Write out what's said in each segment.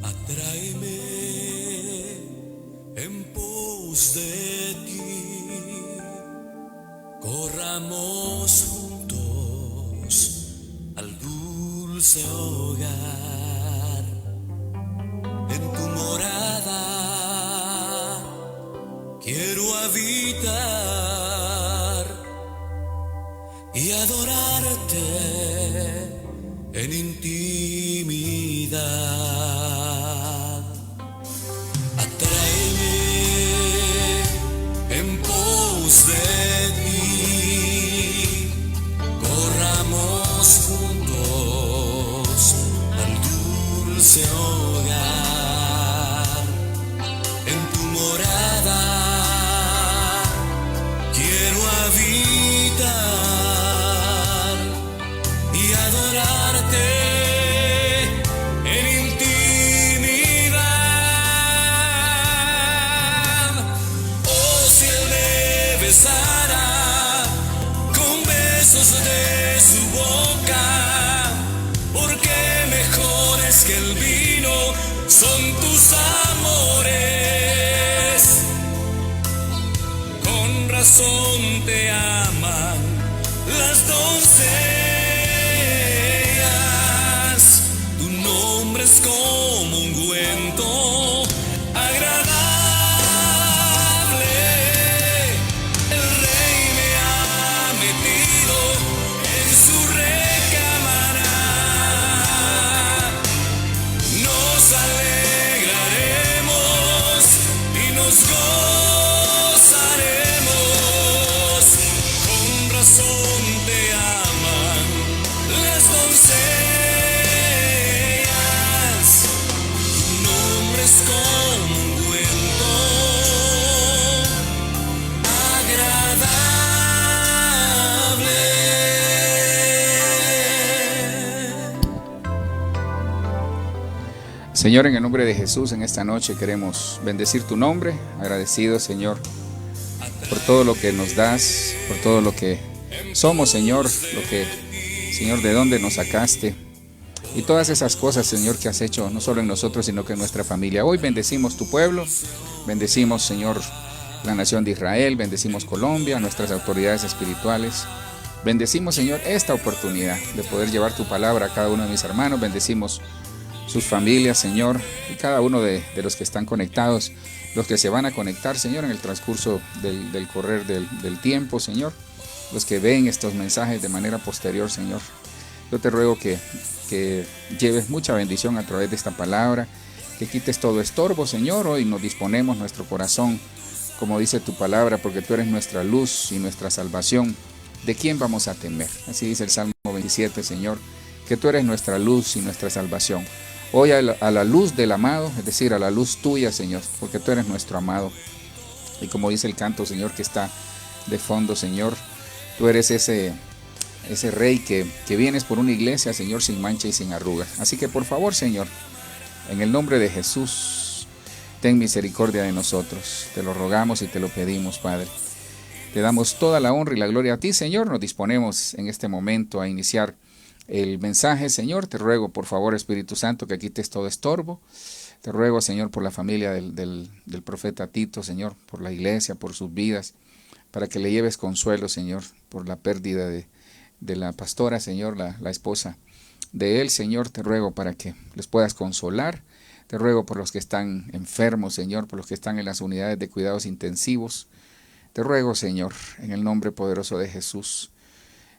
Atráeme en pos de ti, corramos juntos al dulce hogar. En tu morada quiero habitar y adorarte en intimidad. Atráeme en pos de ti, corramos juntos al dulce hogar. En tu morada quiero habitar y adorarte en intimidad. Oh, si Él me besara con besos de su boca, porque mejores que el vino son tus amores. Con razón te aman las doncellas. Tu nombre es como ungüento agradable. El Rey me ha metido en su recámara. Nos alegraremos y nos gozaremos. Con razón te aman las doncellas. Tu nombre es como ungüento agradable. Señor, en el nombre de Jesús, en esta noche queremos bendecir tu nombre, agradecidos, Señor, por todo lo que nos das, por todo lo que somos, Señor, Señor, de dónde nos sacaste y todas esas cosas, Señor, que has hecho no solo en nosotros, sino que en nuestra familia. Hoy bendecimos tu pueblo, bendecimos, Señor, la nación de Israel, bendecimos Colombia, nuestras autoridades espirituales. Bendecimos, Señor, esta oportunidad de poder llevar tu palabra a cada uno de mis hermanos. Bendecimos sus familias, Señor, y cada uno de los que están conectados, los que se van a conectar, Señor, en el transcurso del correr del tiempo, Señor, los que ven estos mensajes de manera posterior, Señor. Yo te ruego que lleves mucha bendición a través de esta palabra, que quites todo estorbo, Señor. Hoy nos disponemos nuestro corazón, como dice tu palabra, porque tú eres nuestra luz y nuestra salvación. ¿De quién vamos a temer? Así dice el Salmo 27, Señor, que tú eres nuestra luz y nuestra salvación. Hoy a la luz del amado, es decir, a la luz tuya, Señor, porque tú eres nuestro amado. Y como dice el canto, Señor, que está de fondo, Señor, tú eres ese Rey que vienes por una iglesia, Señor, sin mancha y sin arruga. Así que por favor, Señor, en el nombre de Jesús, ten misericordia de nosotros. Te lo rogamos y te lo pedimos, Padre. Te damos toda la honra y la gloria a ti, Señor. Nos disponemos en este momento a iniciar el mensaje, Señor. Te ruego, por favor, Espíritu Santo, que quites todo estorbo. Te ruego, Señor, por la familia del profeta Tito, Señor, por la iglesia, por sus vidas, para que le lleves consuelo, Señor, por la pérdida de la pastora, Señor, la esposa de él, Señor. Te ruego para que les puedas consolar. Te ruego por los que están enfermos, Señor, por los que están en las unidades de cuidados intensivos. Te ruego, Señor, en el nombre poderoso de Jesús.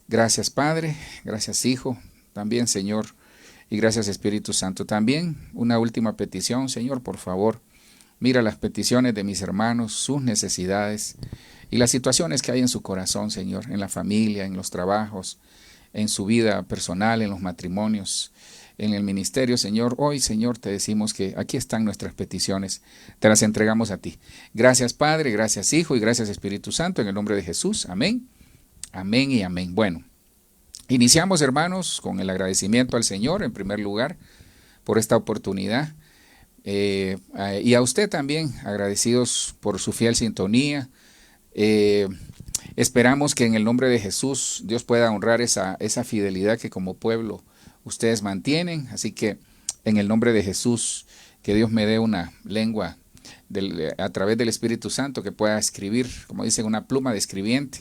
Gracias, Padre, gracias, Hijo, también, Señor, y gracias, Espíritu Santo. También una última petición, Señor, por favor, mira las peticiones de mis hermanos, sus necesidades y las situaciones que hay en su corazón, Señor, en la familia, en los trabajos, en su vida personal, en los matrimonios, en el ministerio, Señor. Hoy, Señor, te decimos que aquí están nuestras peticiones, te las entregamos a ti. Gracias, Padre, gracias, Hijo, y gracias, Espíritu Santo, en el nombre de Jesús. Amén. Amén y amén. Bueno, iniciamos, hermanos, con el agradecimiento al Señor, en primer lugar, por esta oportunidad. Y a usted también, agradecidos por su fiel sintonía. Esperamos que en el nombre de Jesús Dios pueda honrar esa fidelidad que como pueblo ustedes mantienen. Así que en el nombre de Jesús que Dios me dé una lengua a través del Espíritu Santo, que pueda escribir, como dicen, una pluma de escribiente,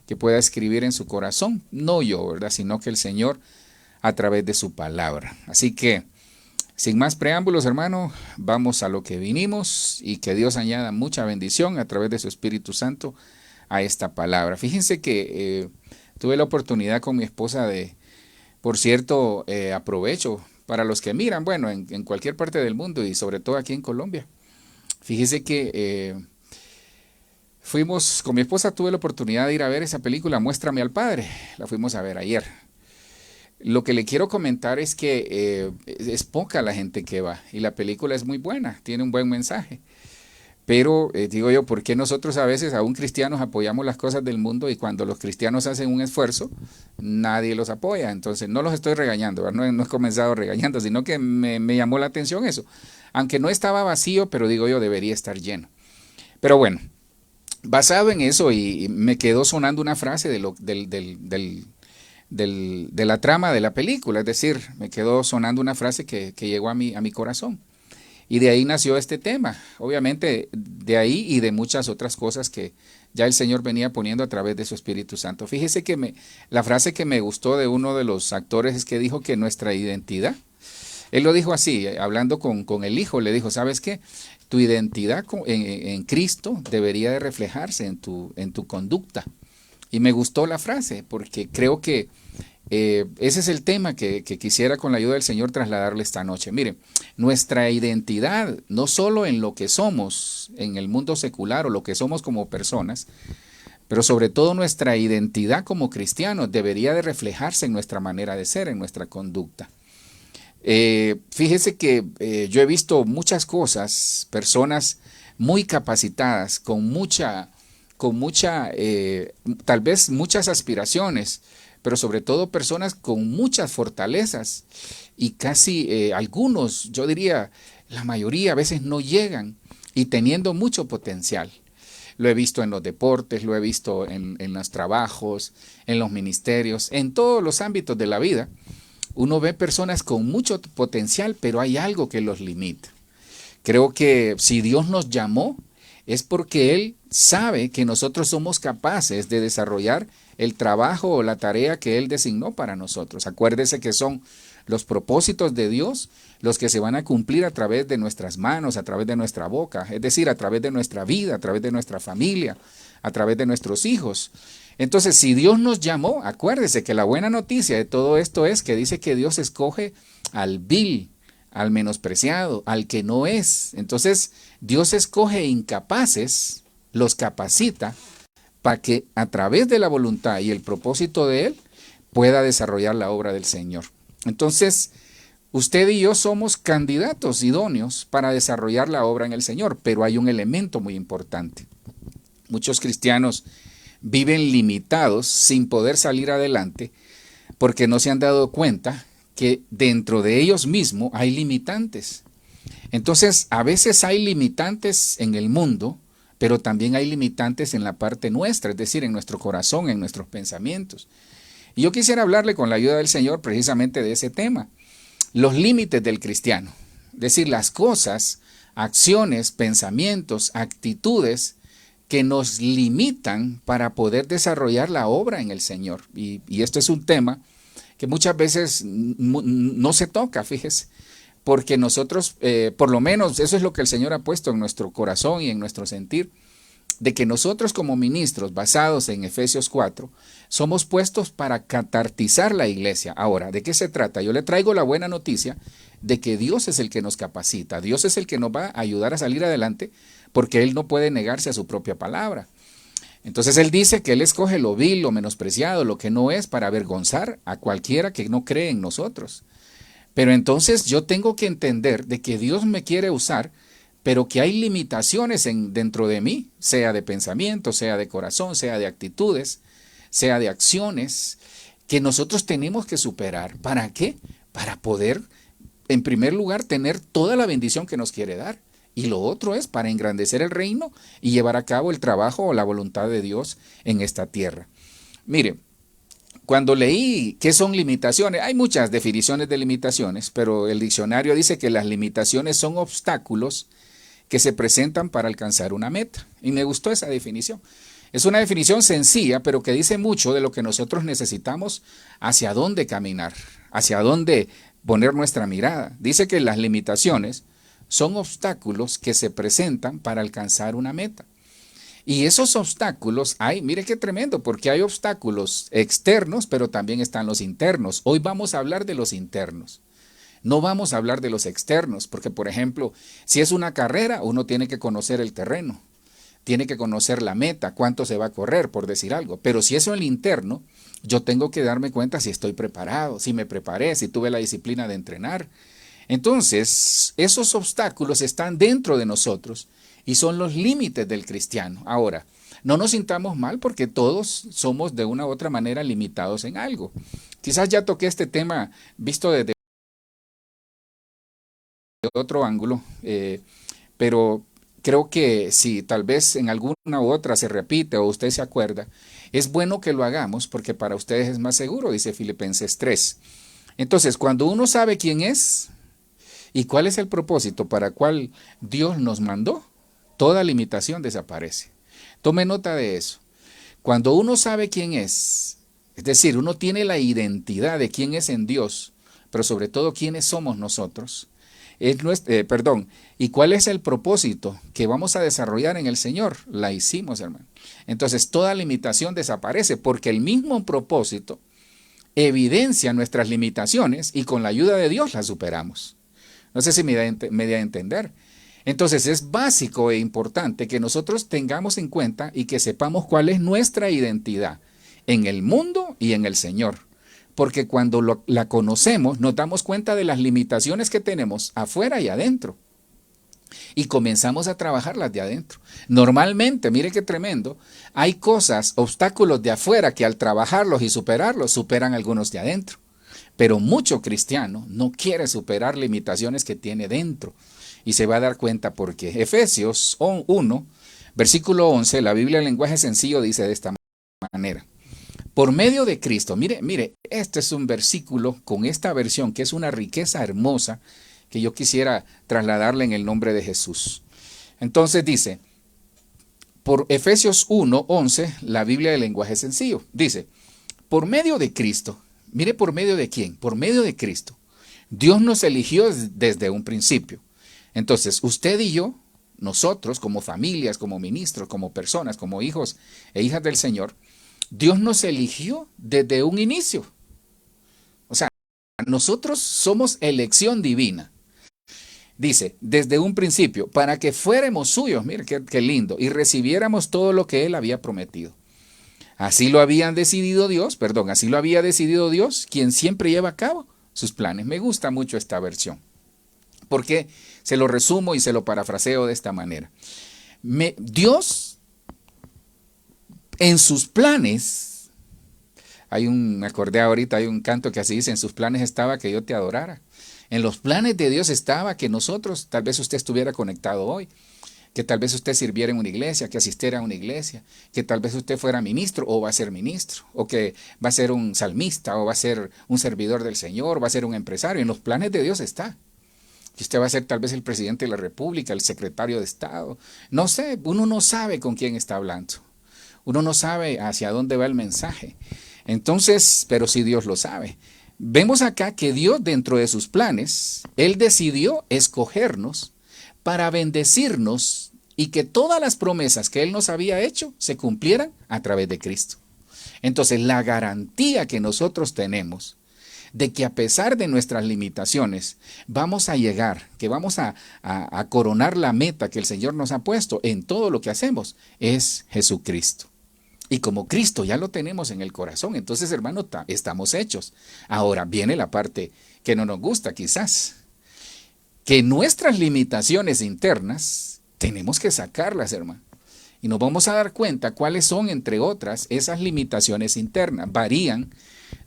que pueda escribir en su corazón, no yo, ¿verdad?, sino que el Señor a través de su palabra. Así que, sin más preámbulos, hermano, vamos a lo que vinimos, y que Dios añada mucha bendición a través de su Espíritu Santo a esta palabra. Fíjense que tuve la oportunidad con mi esposa de, por cierto, aprovecho para los que miran, bueno, en cualquier parte del mundo y sobre todo aquí en Colombia. Fíjese que con mi esposa tuve la oportunidad de ir a ver esa película Muéstrame al Padre. La fuimos a ver ayer. Lo que le quiero comentar es que es poca la gente que va, y la película es muy buena, tiene un buen mensaje. Pero digo yo, ¿por qué nosotros a veces, aún cristianos, apoyamos las cosas del mundo, y cuando los cristianos hacen un esfuerzo, nadie los apoya? Entonces, no los estoy regañando, no he comenzado regañando, sino que me llamó la atención eso. Aunque no estaba vacío, pero digo yo, debería estar lleno. Pero bueno, basado en eso, y me quedó sonando una frase de la trama de la película, es decir, me quedó sonando una frase que llegó a mi corazón. Y de ahí nació este tema, obviamente de ahí y de muchas otras cosas que ya el Señor venía poniendo a través de su Espíritu Santo. Fíjese que la frase que me gustó de uno de los actores es que dijo que nuestra identidad, él lo dijo así, hablando con el Hijo, le dijo, ¿sabes qué? Tu identidad en Cristo debería de reflejarse en tu conducta. Y me gustó la frase, porque creo que ese es el tema que quisiera, con la ayuda del Señor, trasladarle esta noche. Mire, nuestra identidad, no solo en lo que somos en el mundo secular o lo que somos como personas, pero sobre todo nuestra identidad como cristianos debería de reflejarse en nuestra manera de ser, en nuestra conducta. Fíjese que yo he visto muchas cosas, personas muy capacitadas, tal vez muchas aspiraciones, pero sobre todo personas con muchas fortalezas, y casi algunos, yo diría la mayoría, a veces no llegan, y teniendo mucho potencial. Lo he visto en los deportes, lo he visto en los trabajos, en los ministerios, en todos los ámbitos de la vida. Uno ve personas con mucho potencial, pero hay algo que los limita. Creo que si Dios nos llamó, es porque Él sabe que nosotros somos capaces de desarrollar el trabajo o la tarea que Él designó para nosotros. Acuérdese que son los propósitos de Dios los que se van a cumplir a través de nuestras manos, a través de nuestra boca, es decir, a través de nuestra vida, a través de nuestra familia, a través de nuestros hijos. Entonces, si Dios nos llamó, acuérdese que la buena noticia de todo esto es que dice que Dios escoge al vil, al menospreciado, al que no es. Entonces, Dios escoge incapaces, los capacita para que a través de la voluntad y el propósito de Él pueda desarrollar la obra del Señor. Entonces, usted y yo somos candidatos idóneos para desarrollar la obra en el Señor, pero hay un elemento muy importante. Muchos cristianos viven limitados sin poder salir adelante porque no se han dado cuenta que dentro de ellos mismos hay limitantes. Entonces, a veces hay limitantes en el mundo, pero también hay limitantes en la parte nuestra, es decir, en nuestro corazón, en nuestros pensamientos. Y yo quisiera hablarle con la ayuda del Señor precisamente de ese tema, los límites del cristiano, es decir, las cosas, acciones, pensamientos, actitudes que nos limitan para poder desarrollar la obra en el Señor. Y esto es un tema que muchas veces no se toca, fíjese, porque nosotros, por lo menos eso es lo que el Señor ha puesto en nuestro corazón y en nuestro sentir, de que nosotros como ministros, basados en Efesios 4, somos puestos para catartizar la iglesia. Ahora, ¿de qué se trata? Yo le traigo la buena noticia de que Dios es el que nos capacita, Dios es el que nos va a ayudar a salir adelante, porque Él no puede negarse a su propia palabra. Entonces Él dice que Él escoge lo vil, lo menospreciado, lo que no es, para avergonzar a cualquiera que no cree en nosotros. Pero entonces yo tengo que entender de que Dios me quiere usar, pero que hay limitaciones dentro de mí, sea de pensamiento, sea de corazón, sea de actitudes, sea de acciones, que nosotros tenemos que superar. ¿Para qué? Para poder, en primer lugar, tener toda la bendición que nos quiere dar. Y lo otro es para engrandecer el reino y llevar a cabo el trabajo o la voluntad de Dios en esta tierra. Mire, Cuando leí qué son limitaciones, hay muchas definiciones de limitaciones, pero el diccionario dice que las limitaciones son obstáculos que se presentan para alcanzar una meta. Y me gustó esa definición. Es una definición sencilla, pero que dice mucho de lo que nosotros necesitamos, hacia dónde caminar, hacia dónde poner nuestra mirada. Dice que las limitaciones son obstáculos que se presentan para alcanzar una meta. Y esos obstáculos mire qué tremendo, porque hay obstáculos externos, pero también están los internos. Hoy vamos a hablar de los internos. No vamos a hablar de los externos, porque por ejemplo, si es una carrera, uno tiene que conocer el terreno, tiene que conocer la meta, cuánto se va a correr, por decir algo. Pero si eso es el interno, yo tengo que darme cuenta si estoy preparado, si me preparé, si tuve la disciplina de entrenar. Entonces, esos obstáculos están dentro de nosotros y son los límites del cristiano. Ahora, no nos sintamos mal porque todos somos de una u otra manera limitados en algo. Quizás ya toqué este tema visto desde otro ángulo, pero creo que si tal vez en alguna u otra se repite o usted se acuerda, es bueno que lo hagamos porque para ustedes es más seguro, dice Filipenses 3. Entonces, cuando uno sabe quién es y cuál es el propósito para cual Dios nos mandó, toda limitación desaparece. Tome nota de eso. Cuando uno sabe quién es decir, uno tiene la identidad de quién es en Dios, pero sobre todo quiénes somos nosotros. ¿Y cuál es el propósito que vamos a desarrollar en el Señor? La hicimos, hermano. Entonces, toda limitación desaparece porque el mismo propósito evidencia nuestras limitaciones y con la ayuda de Dios las superamos. No sé si me da a entender. Entonces, es básico e importante que nosotros tengamos en cuenta y que sepamos cuál es nuestra identidad en el mundo y en el Señor. Porque cuando la conocemos, nos damos cuenta de las limitaciones que tenemos afuera y adentro. Y comenzamos a trabajarlas de adentro. Normalmente, mire qué tremendo, hay cosas, obstáculos de afuera que al trabajarlos y superarlos, superan algunos de adentro. Pero mucho cristiano no quiere superar limitaciones que tiene dentro. Y se va a dar cuenta por qué. Efesios 1, versículo 11, la Biblia en lenguaje sencillo dice de esta manera. Por medio de Cristo, mire, este es un versículo con esta versión que es una riqueza hermosa que yo quisiera trasladarle en el nombre de Jesús. Entonces dice, por Efesios 1, 11, la Biblia de lenguaje sencillo, dice, por medio de Cristo, mire por medio de quién, por medio de Cristo, Dios nos eligió desde un principio. Entonces, usted y yo, nosotros como familias, como ministros, como personas, como hijos e hijas del Señor, Dios nos eligió desde un inicio. O sea, nosotros somos elección divina. Dice, desde un principio, para que fuéramos suyos, mire qué lindo, y recibiéramos todo lo que Él había prometido. Así lo había decidido Dios, quien siempre lleva a cabo sus planes. Me gusta mucho esta versión, porque se lo resumo y se lo parafraseo de esta manera. Dios, en sus planes, me acordé ahorita, hay un canto que así dice, en sus planes estaba que yo te adorara. En los planes de Dios estaba que nosotros, tal vez usted estuviera conectado hoy, que tal vez usted sirviera en una iglesia, que asistiera a una iglesia, que tal vez usted fuera ministro o va a ser ministro, o que va a ser un salmista o va a ser un servidor del Señor, va a ser un empresario. En los planes de Dios está. Que usted va a ser tal vez el presidente de la República, el secretario de Estado. No sé, uno no sabe con quién está hablando. Uno no sabe hacia dónde va el mensaje. Entonces, pero sí Dios lo sabe. Vemos acá que Dios dentro de sus planes, Él decidió escogernos para bendecirnos y que todas las promesas que Él nos había hecho se cumplieran a través de Cristo. Entonces, la garantía que nosotros tenemos de que a pesar de nuestras limitaciones vamos a llegar, que vamos a coronar la meta que el Señor nos ha puesto en todo lo que hacemos, es Jesucristo. Y como Cristo ya lo tenemos en el corazón, entonces, hermano, estamos hechos. Ahora viene la parte que no nos gusta quizás, que nuestras limitaciones internas tenemos que sacarlas, hermano. Y nos vamos a dar cuenta cuáles son, entre otras, esas limitaciones internas. Varían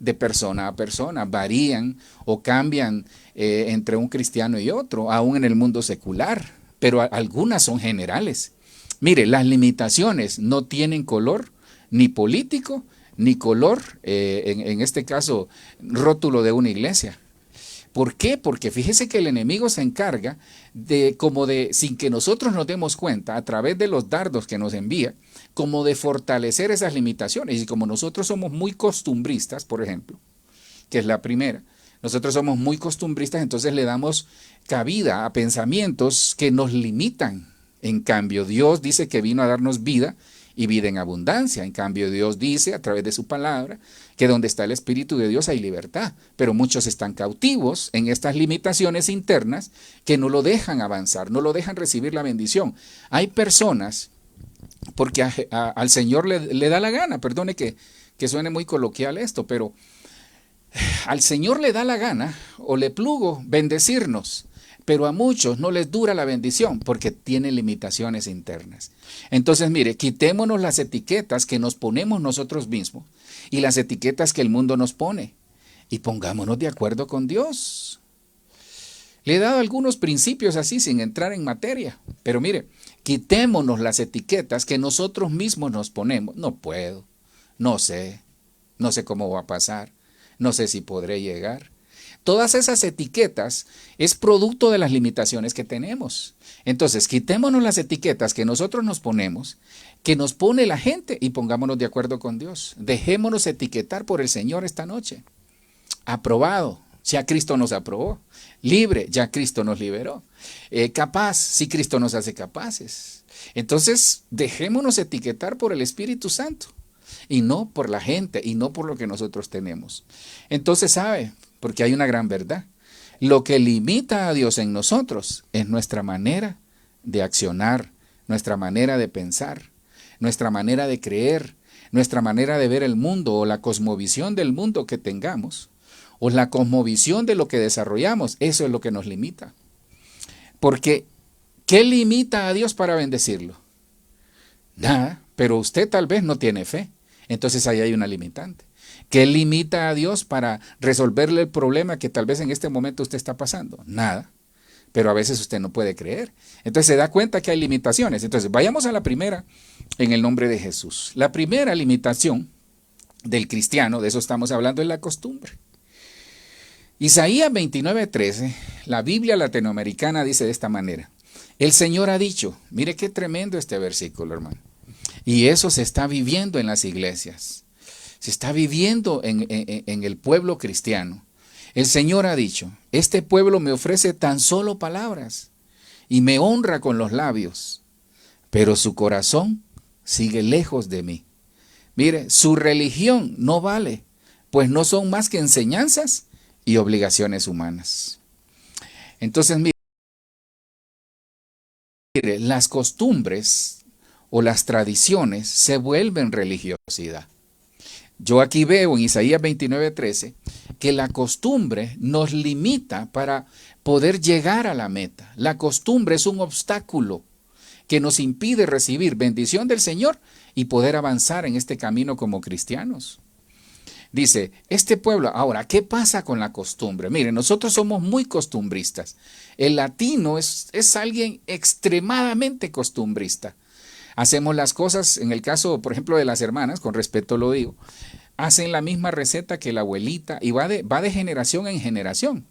de persona a persona, varían o cambian entre un cristiano y otro, aún en el mundo secular, pero algunas son generales. Mire, las limitaciones no tienen color ni político, ni color, en este caso, rótulo de una iglesia. ¿Por qué? Porque fíjese que el enemigo se encarga sin que nosotros nos demos cuenta, a través de los dardos que nos envía, como de fortalecer esas limitaciones. Y como nosotros somos muy costumbristas, por ejemplo, que es la primera, nosotros somos muy costumbristas, entonces le damos cabida a pensamientos que nos limitan. En cambio, Dios dice que vino a darnos vida y vida en abundancia. En cambio, Dios dice a través de su palabra que donde está el Espíritu de Dios hay libertad. Pero muchos están cautivos en estas limitaciones internas que no lo dejan avanzar, no lo dejan recibir la bendición. Hay personas, porque al Señor le da la gana, perdone que suene muy coloquial esto, pero al Señor le da la gana o le plugo bendecirnos. Pero a muchos no les dura la bendición porque tienen limitaciones internas. Entonces, mire, quitémonos las etiquetas que nos ponemos nosotros mismos y las etiquetas que el mundo nos pone y pongámonos de acuerdo con Dios. Le he dado algunos principios así sin entrar en materia, pero mire, quitémonos las etiquetas que nosotros mismos nos ponemos. No puedo, no sé cómo va a pasar, no sé si podré llegar. Todas esas etiquetas es producto de las limitaciones que tenemos. Entonces, quitémonos las etiquetas que nosotros nos ponemos, que nos pone la gente y pongámonos de acuerdo con Dios. Dejémonos etiquetar por el Señor esta noche. Aprobado, ya Cristo nos aprobó. Libre, ya Cristo nos liberó. Capaz, si Cristo nos hace capaces. Entonces, dejémonos etiquetar por el Espíritu Santo y no por la gente y no por lo que nosotros tenemos. Entonces, ¿sabe? Porque hay una gran verdad. Lo que limita a Dios en nosotros es nuestra manera de accionar, nuestra manera de pensar, nuestra manera de creer, nuestra manera de ver el mundo o la cosmovisión del mundo que tengamos o la cosmovisión de lo que desarrollamos. Eso es lo que nos limita. Porque, ¿qué limita a Dios para bendecirlo? Nada, pero usted tal vez no tiene fe. Entonces ahí hay una limitante. ¿Qué limita a Dios para resolverle el problema que tal vez en este momento usted está pasando? Nada, pero a veces usted no puede creer. Entonces se da cuenta que hay limitaciones. Entonces vayamos a la primera en el nombre de Jesús. La primera limitación del cristiano, de eso estamos hablando, es la costumbre. Isaías 29:13, la Biblia latinoamericana dice de esta manera: el Señor ha dicho, mire qué tremendo este versículo, hermano. Y eso se está viviendo en las iglesias. Se está viviendo en el pueblo cristiano. El Señor ha dicho, este pueblo me ofrece tan solo palabras y me honra con los labios, pero su corazón sigue lejos de mí. Mire, su religión no vale, pues no son más que enseñanzas y obligaciones humanas. Entonces, mire, las costumbres o las tradiciones se vuelven religiosidad. Yo aquí veo en Isaías 29:13 que la costumbre nos limita para poder llegar a la meta. La costumbre es un obstáculo que nos impide recibir bendición del Señor y poder avanzar en este camino como cristianos. Dice, este pueblo, ahora, ¿qué pasa con la costumbre? Mire, nosotros somos muy costumbristas. El latino es alguien extremadamente costumbrista. Hacemos las cosas, en el caso, por ejemplo, de las hermanas, con respeto lo digo, hacen la misma receta que la abuelita y va de generación en generación.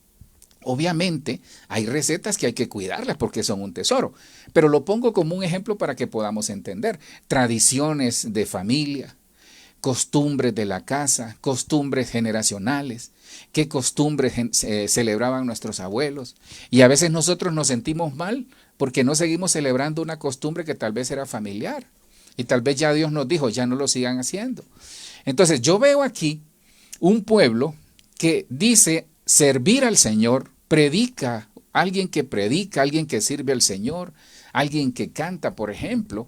Obviamente hay recetas que hay que cuidarlas porque son un tesoro, pero lo pongo como un ejemplo para que podamos entender. Tradiciones de familia, costumbres de la casa, costumbres generacionales, qué costumbres celebraban nuestros abuelos. Y a veces nosotros nos sentimos mal porque no seguimos celebrando una costumbre que tal vez era familiar. Y tal vez ya Dios nos dijo, ya no lo sigan haciendo. Entonces yo veo aquí un pueblo que dice servir al Señor, predica, alguien que sirve al Señor, alguien que canta, por ejemplo.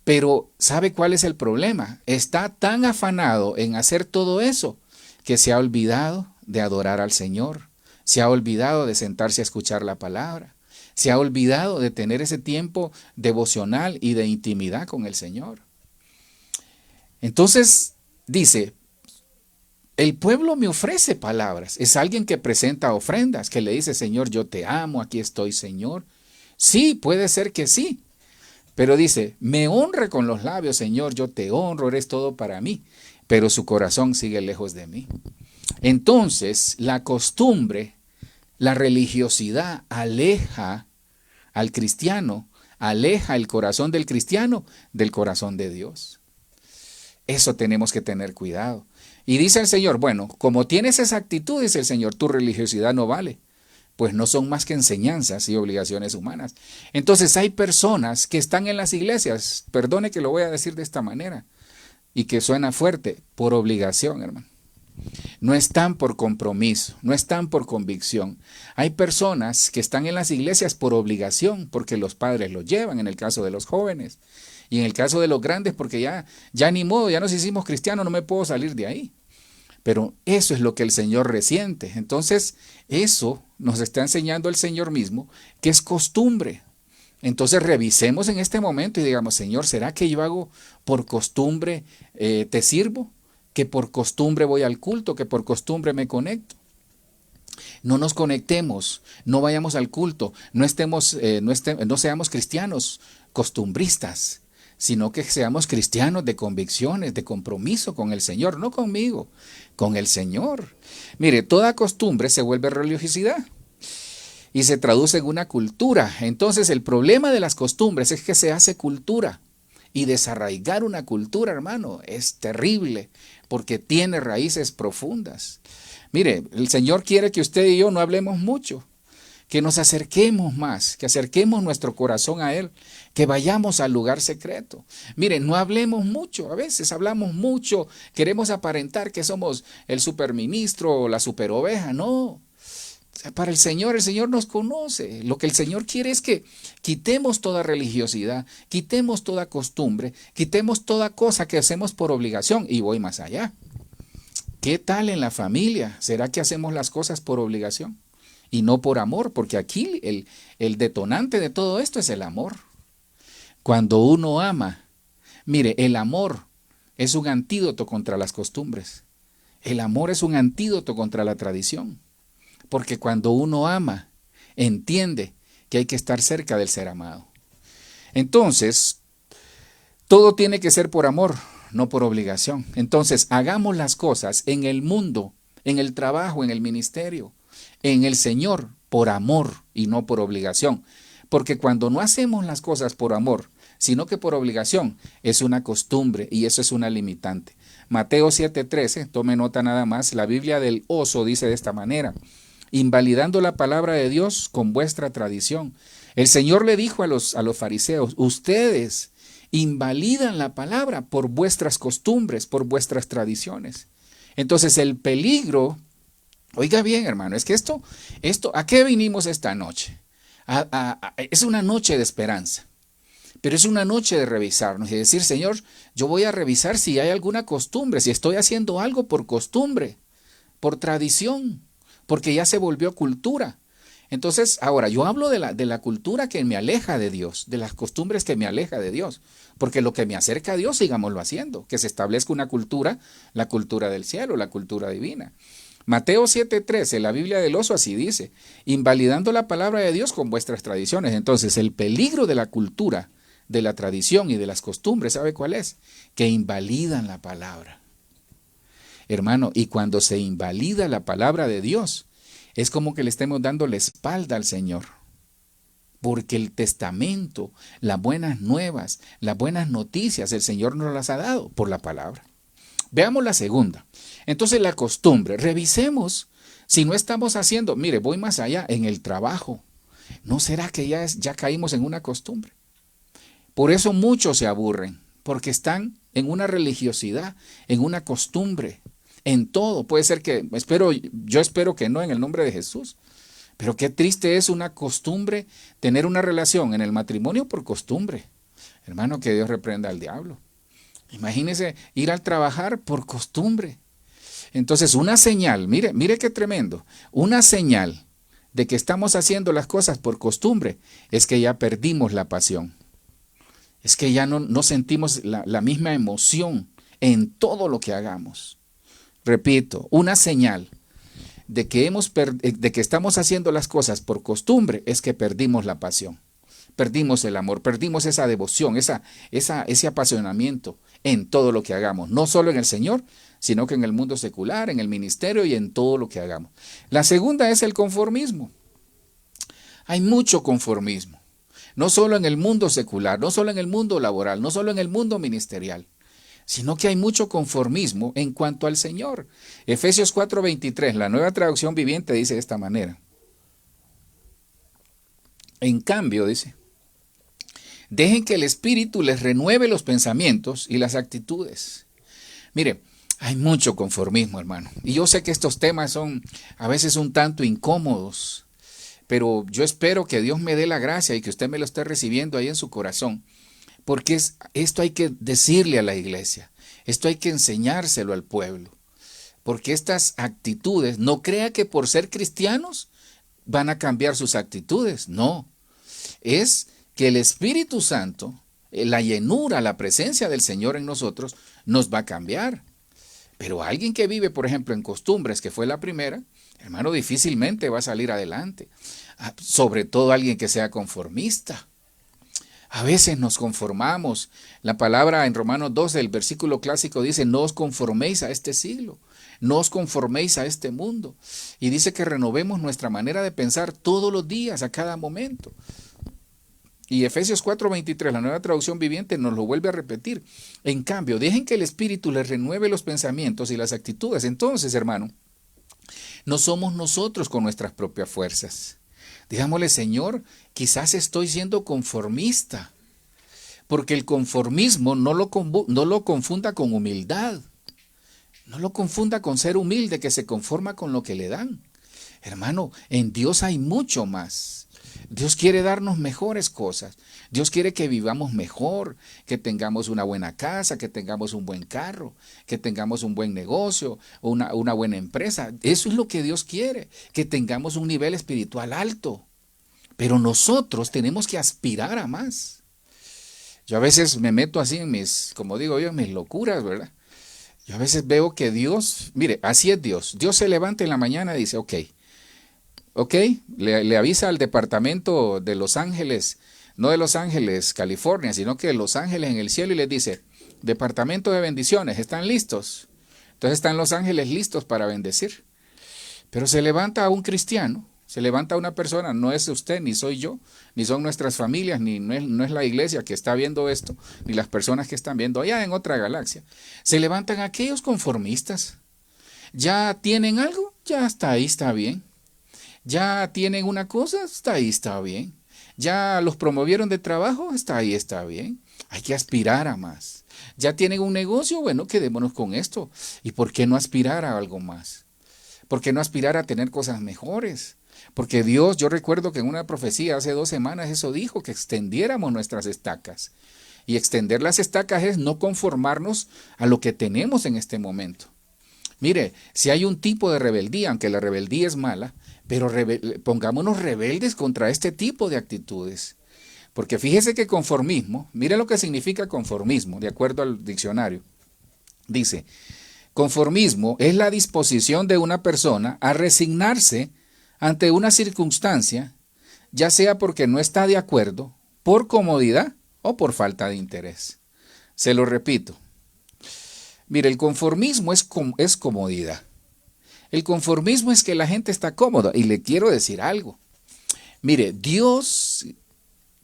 Pero ¿sabe cuál es el problema? Está tan afanado en hacer todo eso que se ha olvidado de adorar al Señor, se ha olvidado de sentarse a escuchar la palabra, se ha olvidado de tener ese tiempo devocional y de intimidad con el Señor. Entonces dice, el pueblo me ofrece palabras, es alguien que presenta ofrendas, que le dice, Señor, yo te amo, aquí estoy, Señor. Sí, puede ser que sí. Pero dice, me honra con los labios, Señor, yo te honro, eres todo para mí. pero su corazón sigue lejos de mí. Entonces, la costumbre, la religiosidad aleja al cristiano, aleja el corazón del cristiano del corazón de Dios. Eso tenemos que tener cuidado. Y dice el Señor, bueno, como tienes esa actitud, dice el Señor, tu religiosidad no vale, pues no son más que enseñanzas y obligaciones humanas. Entonces hay personas que están en las iglesias, perdone que lo voy a decir de esta manera, y que suena fuerte, por obligación, hermano. No están por compromiso, no están por convicción. Hay personas que están en las iglesias por obligación, porque los padres los llevan, en el caso de los jóvenes. Y en el caso de los grandes, porque ya ni modo, ya nos hicimos cristianos, no me puedo salir de ahí. Pero eso es lo que el Señor resiente. Entonces, eso nos está enseñando el Señor mismo, que es costumbre. Entonces, revisemos en este momento y digamos, Señor, ¿será que yo hago por costumbre, te sirvo? ¿Que por costumbre voy al culto? ¿Que por costumbre me conecto? No nos conectemos, no vayamos al culto, no seamos cristianos costumbristas, sino que seamos cristianos de convicciones, de compromiso con el Señor, no conmigo, con el Señor. Mire, toda costumbre se vuelve religiosidad y se traduce en una cultura. Entonces el problema de las costumbres es que se hace cultura. Y desarraigar una cultura, hermano, es terrible porque tiene raíces profundas. Mire, el Señor quiere que usted y yo no hablemos mucho, que nos acerquemos más, que acerquemos nuestro corazón a Él, que vayamos al lugar secreto. Mire, no hablemos mucho, a veces hablamos mucho, queremos aparentar que somos el superministro o la superoveja, no. Para el Señor nos conoce. Lo que el Señor quiere es que quitemos toda religiosidad, quitemos toda costumbre, quitemos toda cosa que hacemos por obligación. Y voy más allá. ¿Qué tal en la familia? ¿Será que hacemos las cosas por obligación y no por amor? Porque aquí el detonante de todo esto es el amor. Cuando uno ama, mire, el amor es un antídoto contra las costumbres. El amor es un antídoto contra la tradición. Porque cuando uno ama, entiende que hay que estar cerca del ser amado. Entonces, todo tiene que ser por amor, no por obligación. Entonces, hagamos las cosas en el mundo, en el trabajo, en el ministerio, en el Señor, por amor y no por obligación. Porque cuando no hacemos las cosas por amor, sino que por obligación, es una costumbre y eso es una limitante. Mateo 7:13, tome nota nada más, la Biblia del oso dice de esta manera: invalidando la palabra de Dios con vuestra tradición. El Señor le dijo a los fariseos, ustedes invalidan la palabra por vuestras costumbres, por vuestras tradiciones. Entonces el peligro, oiga bien hermano, es que esto, ¿a qué vinimos esta noche? Es una noche de esperanza, pero es una noche de revisarnos y decir, Señor, yo voy a revisar si hay alguna costumbre, si estoy haciendo algo por costumbre, por tradición, porque ya se volvió cultura. Entonces, ahora, yo hablo de la cultura que me aleja de Dios, de las costumbres que me aleja de Dios, porque lo que me acerca a Dios, sigámoslo haciendo, que se establezca una cultura, la cultura del cielo, la cultura divina. Mateo 7:13, la Biblia del oso así dice, invalidando la palabra de Dios con vuestras tradiciones. Entonces, el peligro de la cultura, de la tradición y de las costumbres, ¿sabe cuál es? Que invalidan la palabra. Hermano, y cuando se invalida la palabra de Dios, es como que le estemos dando la espalda al Señor. Porque el testamento, las buenas nuevas, las buenas noticias, el Señor nos las ha dado por la palabra. Veamos la segunda. Entonces la costumbre, revisemos si no estamos haciendo, mire, voy más allá, en el trabajo. ¿No será que ya caímos en una costumbre? Por eso muchos se aburren, porque están en una religiosidad, en una costumbre. En todo, puede ser que, yo espero que no en el nombre de Jesús, pero qué triste es una costumbre, tener una relación en el matrimonio por costumbre. Hermano, que Dios reprenda al diablo. Imagínese ir al trabajar por costumbre. Entonces una señal, mire qué tremendo, una señal de que estamos haciendo las cosas por costumbre es que ya perdimos la pasión. Es que ya no sentimos la misma emoción en todo lo que hagamos. Repito, una señal de que estamos haciendo las cosas por costumbre es que perdimos la pasión. perdimos el amor, perdimos esa devoción, ese apasionamiento en todo lo que hagamos, no solo en el Señor, sino que en el mundo secular, en el ministerio y en todo lo que hagamos. La segunda es el conformismo. Hay mucho conformismo, no solo en el mundo secular, no solo en el mundo laboral, no solo en el mundo ministerial, sino que hay mucho conformismo en cuanto al Señor. Efesios 4:23, la Nueva Traducción Viviente, dice de esta manera. En cambio, dice, dejen que el Espíritu les renueve los pensamientos y las actitudes. Mire, hay mucho conformismo, hermano. Y yo sé que estos temas son a veces un tanto incómodos, pero yo espero que Dios me dé la gracia y que usted me lo esté recibiendo ahí en su corazón. Porque esto hay que decirle a la iglesia, esto hay que enseñárselo al pueblo. Porque estas actitudes, no crea que por ser cristianos van a cambiar sus actitudes, no. Es que el Espíritu Santo, la llenura, la presencia del Señor en nosotros, nos va a cambiar. Pero alguien que vive, por ejemplo, en costumbres, que fue la primera, hermano, difícilmente va a salir adelante. Sobre todo alguien que sea conformista. A veces nos conformamos. La palabra en Romanos 12, el versículo clásico dice, no os conforméis a este siglo, no os conforméis a este mundo. Y dice que renovemos nuestra manera de pensar todos los días, a cada momento. Y Efesios 4:23, la Nueva Traducción Viviente, nos lo vuelve a repetir. En cambio, dejen que el Espíritu les renueve los pensamientos y las actitudes. Entonces, hermano, no somos nosotros con nuestras propias fuerzas. Digámosle, Señor, quizás estoy siendo conformista, porque el conformismo no lo confunda con humildad. No lo confunda con ser humilde que se conforma con lo que le dan. Hermano, en Dios hay mucho más. Dios quiere darnos mejores cosas. Dios quiere que vivamos mejor, que tengamos una buena casa, que tengamos un buen carro, que tengamos un buen negocio, una buena empresa. Eso es lo que Dios quiere, que tengamos un nivel espiritual alto. Pero nosotros tenemos que aspirar a más. Yo a veces me meto así en como digo yo, en mis locuras, ¿verdad? Yo a veces veo que Dios, mire, así es Dios. Dios se levanta en la mañana y dice, ok, le avisa al departamento de Los Ángeles, no de Los Ángeles, California, sino que de Los Ángeles en el cielo, y les dice, departamento de bendiciones, ¿están listos? Entonces están los ángeles listos para bendecir. Pero se levanta un cristiano, se levanta una persona, no es usted, ni soy yo, ni son nuestras familias, no es la iglesia que está viendo esto, ni las personas que están viendo allá en otra galaxia. Se levantan aquellos conformistas. ¿Ya tienen algo? Ya hasta ahí está bien. ¿Ya tienen una cosa? Hasta ahí está bien. ¿Ya los promovieron de trabajo? Hasta ahí está bien. Hay que aspirar a más. ¿Ya tienen un negocio? Bueno, quedémonos con esto. ¿Y por qué no aspirar a algo más? ¿Por qué no aspirar a tener cosas mejores? Porque Dios, yo recuerdo que en una profecía hace 2 semanas eso dijo, que extendiéramos nuestras estacas. Y extender las estacas es no conformarnos a lo que tenemos en este momento. Mire, si hay un tipo de rebeldía, aunque la rebeldía es mala, pero pongámonos rebeldes contra este tipo de actitudes. Porque fíjese que conformismo, mire lo que significa conformismo, de acuerdo al diccionario. Dice, conformismo es la disposición de una persona a resignarse ante una circunstancia, ya sea porque no está de acuerdo, por comodidad o por falta de interés. Se lo repito. Mire, el conformismo es comodidad. El conformismo es que la gente está cómoda. Y le quiero decir algo. Mire, Dios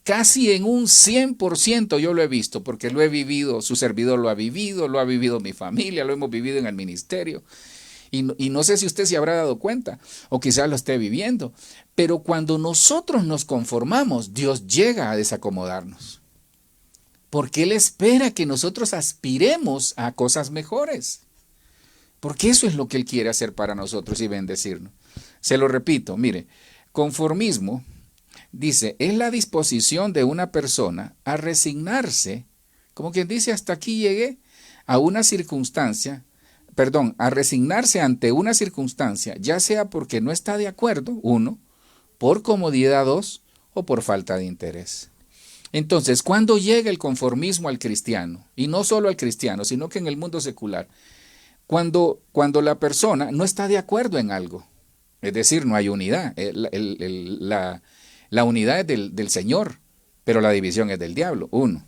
casi en un 100% yo lo he visto, porque lo he vivido, su servidor lo ha vivido mi familia, lo hemos vivido en el ministerio. Y no sé si usted se habrá dado cuenta, o quizás lo esté viviendo, pero cuando nosotros nos conformamos, Dios llega a desacomodarnos. Porque Él espera que nosotros aspiremos a cosas mejores. Porque eso es lo que Él quiere hacer para nosotros y bendecirnos. Se lo repito, mire, conformismo, dice, es la disposición de una persona a resignarse, como quien dice, hasta aquí llegué, a una circunstancia, a resignarse ante una circunstancia, ya sea porque no está de acuerdo, 1, por comodidad, 2, o por falta de interés. Entonces, ¿cuándo llega el conformismo al cristiano? Y no solo al cristiano, sino que en el mundo secular. Cuando la persona no está de acuerdo en algo, es decir, no hay unidad. La unidad es del Señor, pero la división es del diablo, uno.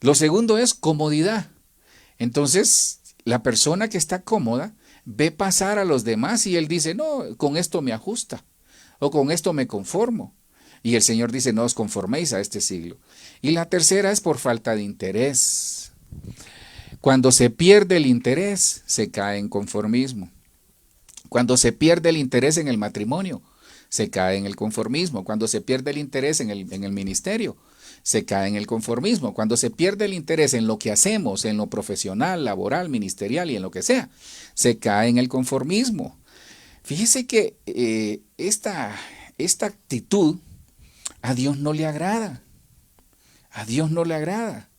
Lo segundo es comodidad. Entonces, la persona que está cómoda ve pasar a los demás y él dice, no, con esto me ajusta, o con esto me conformo. Y el Señor dice, no os conforméis a este siglo. Y la tercera es por falta de interés. Cuando se pierde el interés, se cae en conformismo. Cuando se pierde el interés en el matrimonio, se cae en el conformismo. Cuando se pierde el interés en el ministerio, se cae en el conformismo. Cuando se pierde el interés en lo que hacemos, en lo profesional, laboral, ministerial y en lo que sea, se cae en el conformismo. Fíjese que esta actitud a Dios no le agrada. A Dios no le agrada.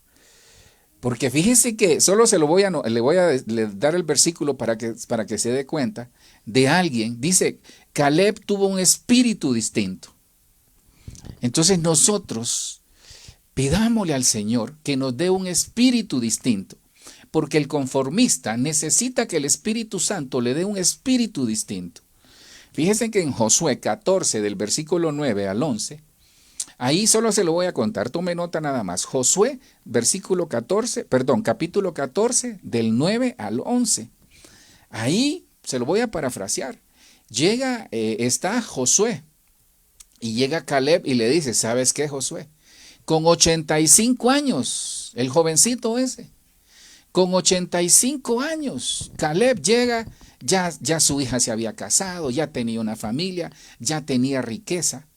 Porque fíjese que solo le voy a dar el versículo para que se dé cuenta de alguien. Dice, Caleb tuvo un espíritu distinto. Entonces nosotros pidámosle al Señor que nos dé un espíritu distinto. Porque el conformista necesita que el Espíritu Santo le dé un espíritu distinto. Fíjense que en Josué 14, del versículo 9 al 11, ahí solo se lo voy a contar, tome nota nada más. Josué, capítulo 14, del 9 al 11. Ahí se lo voy a parafrasear. Está Josué y llega Caleb y le dice, ¿sabes qué, Josué? Con 85 años, el jovencito ese, con 85 años, Caleb llega, ya su hija se había casado, ya tenía una familia, ya tenía riqueza.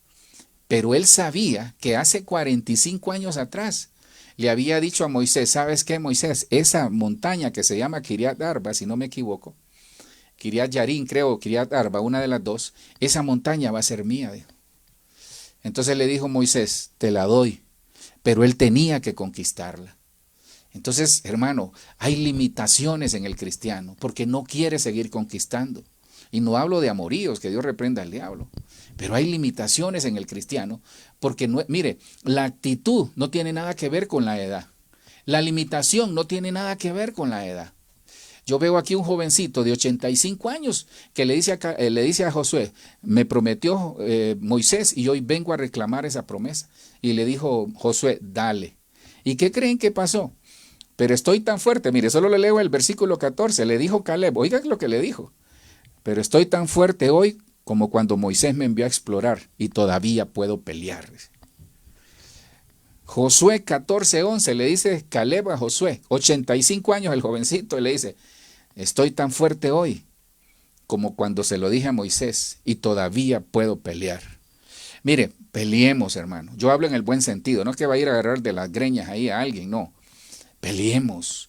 Pero él sabía que hace 45 años atrás le había dicho a Moisés, ¿sabes qué, Moisés? Esa montaña que se llama Kiriat Arba, si no me equivoco, Kiriat Yarim, creo, Kiriat Arba, una de las dos, esa montaña va a ser mía. Entonces le dijo Moisés, te la doy, pero él tenía que conquistarla. Entonces, hermano, hay limitaciones en el cristiano porque no quiere seguir conquistando. Y no hablo de amoríos, que Dios reprenda al diablo. Pero hay limitaciones en el cristiano porque, mire, la actitud no tiene nada que ver con la edad. La limitación no tiene nada que ver con la edad. Yo veo aquí un jovencito de 85 años que le dice a Josué, me prometió Moisés y hoy vengo a reclamar esa promesa. Y le dijo Josué, dale. ¿Y qué creen que pasó? Pero estoy tan fuerte, mire, solo le leo el versículo 14, le dijo Caleb, oiga lo que le dijo. Pero estoy tan fuerte hoy como cuando Moisés me envió a explorar y todavía puedo pelear. Josué 14:11 le dice Caleb a Josué, 85 años el jovencito, y le dice, estoy tan fuerte hoy como cuando se lo dije a Moisés y todavía puedo pelear. Mire, peleemos, hermano. Yo hablo en el buen sentido, no es que va a ir a agarrar de las greñas ahí a alguien, no. Peleemos.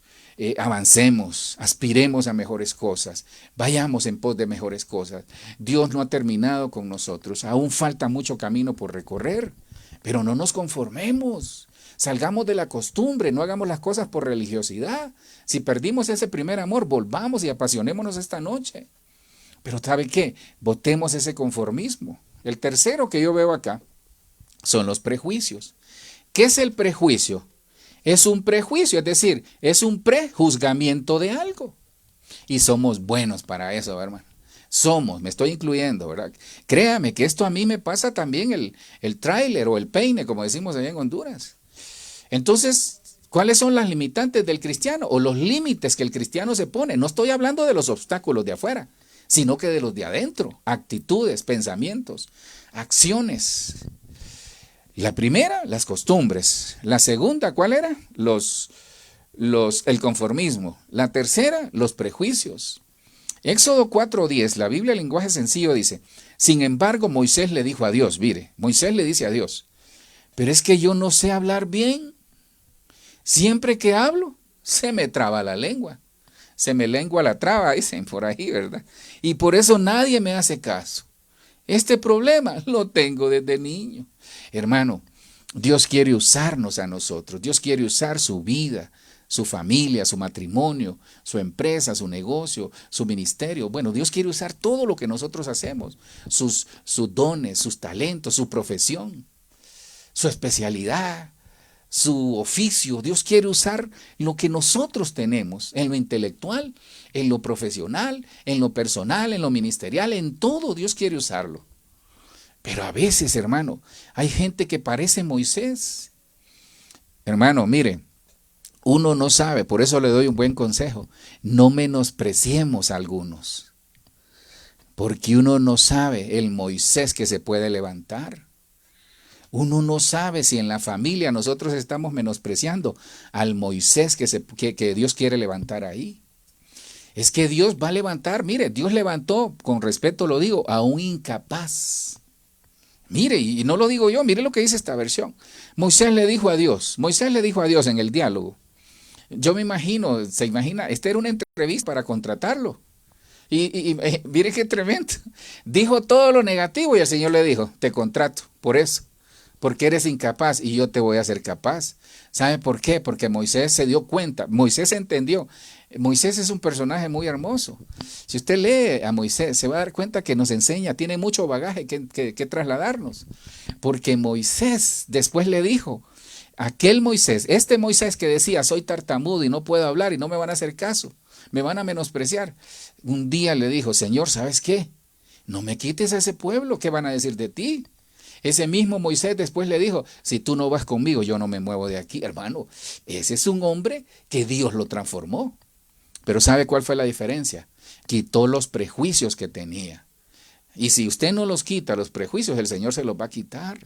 Avancemos, aspiremos a mejores cosas, vayamos en pos de mejores cosas. Dios no ha terminado con nosotros, aún falta mucho camino por recorrer, pero no nos conformemos, salgamos de la costumbre, no hagamos las cosas por religiosidad. Si perdimos ese primer amor, volvamos y apasionémonos esta noche. Pero ¿sabe qué? Botemos ese conformismo. El tercero que yo veo acá son los prejuicios. ¿Qué es el prejuicio? Es un prejuicio, es decir, es un prejuzgamiento de algo. Y somos buenos para eso, hermano. Me estoy incluyendo, ¿verdad? Créame que esto a mí me pasa también el tráiler o el peine, como decimos allá en Honduras. Entonces, ¿cuáles son las limitantes del cristiano o los límites que el cristiano se pone? No estoy hablando de los obstáculos de afuera, sino que de los de adentro, actitudes, pensamientos, acciones. La primera, las costumbres. La segunda, ¿cuál era? El conformismo. La tercera, los prejuicios. Éxodo 4:10, la Biblia, lenguaje sencillo, dice, sin embargo, Moisés le dijo a Dios, mire, Moisés le dice a Dios, pero es que yo no sé hablar bien. Siempre que hablo, se me traba la lengua. Se me lengua la traba, dicen por ahí, ¿verdad? Y por eso nadie me hace caso. Este problema lo tengo desde niño. Hermano, Dios quiere usarnos a nosotros. Dios quiere usar su vida, su familia, su matrimonio, su empresa, su negocio, su ministerio. Bueno, Dios quiere usar todo lo que nosotros hacemos, sus dones, sus talentos, su profesión, su especialidad, su oficio. Dios quiere usar lo que nosotros tenemos en lo intelectual, en lo profesional, en lo personal, en lo ministerial, en todo Dios quiere usarlo. Pero a veces, hermano, hay gente que parece Moisés Hermano, mire, uno no sabe, por eso le doy un buen consejo. No menospreciemos a algunos, porque uno no sabe el Moisés que se puede levantar. Uno no sabe si en la familia nosotros estamos menospreciando al Moisés que Dios quiere levantar ahí. Es que Dios va a levantar, mire, Dios levantó, con respeto lo digo, a un incapaz. Mire, y no lo digo yo, mire lo que dice esta versión. Moisés le dijo a Dios en el diálogo. Yo me imagino, se imagina, esta era una entrevista para contratarlo. Mire qué tremendo. Dijo todo lo negativo y el Señor le dijo, te contrato por eso, porque eres incapaz y yo te voy a hacer capaz. ¿Sabe por qué? Porque Moisés se dio cuenta, Moisés entendió. Moisés es un personaje muy hermoso. Si usted lee a Moisés, se va a dar cuenta que nos enseña, tiene mucho bagaje que trasladarnos. Porque Moisés después le dijo, aquel Moisés, este Moisés que decía, soy tartamudo y no puedo hablar y no me van a hacer caso, me van a menospreciar. Un día le dijo, Señor, ¿sabes qué? No me quites a ese pueblo, ¿qué van a decir de ti? Ese mismo Moisés después le dijo, si tú no vas conmigo, yo no me muevo de aquí. Hermano, ese es un hombre que Dios lo transformó. Pero ¿sabe cuál fue la diferencia? Quitó los prejuicios que tenía. Y si usted no los quita, los prejuicios, el Señor se los va a quitar.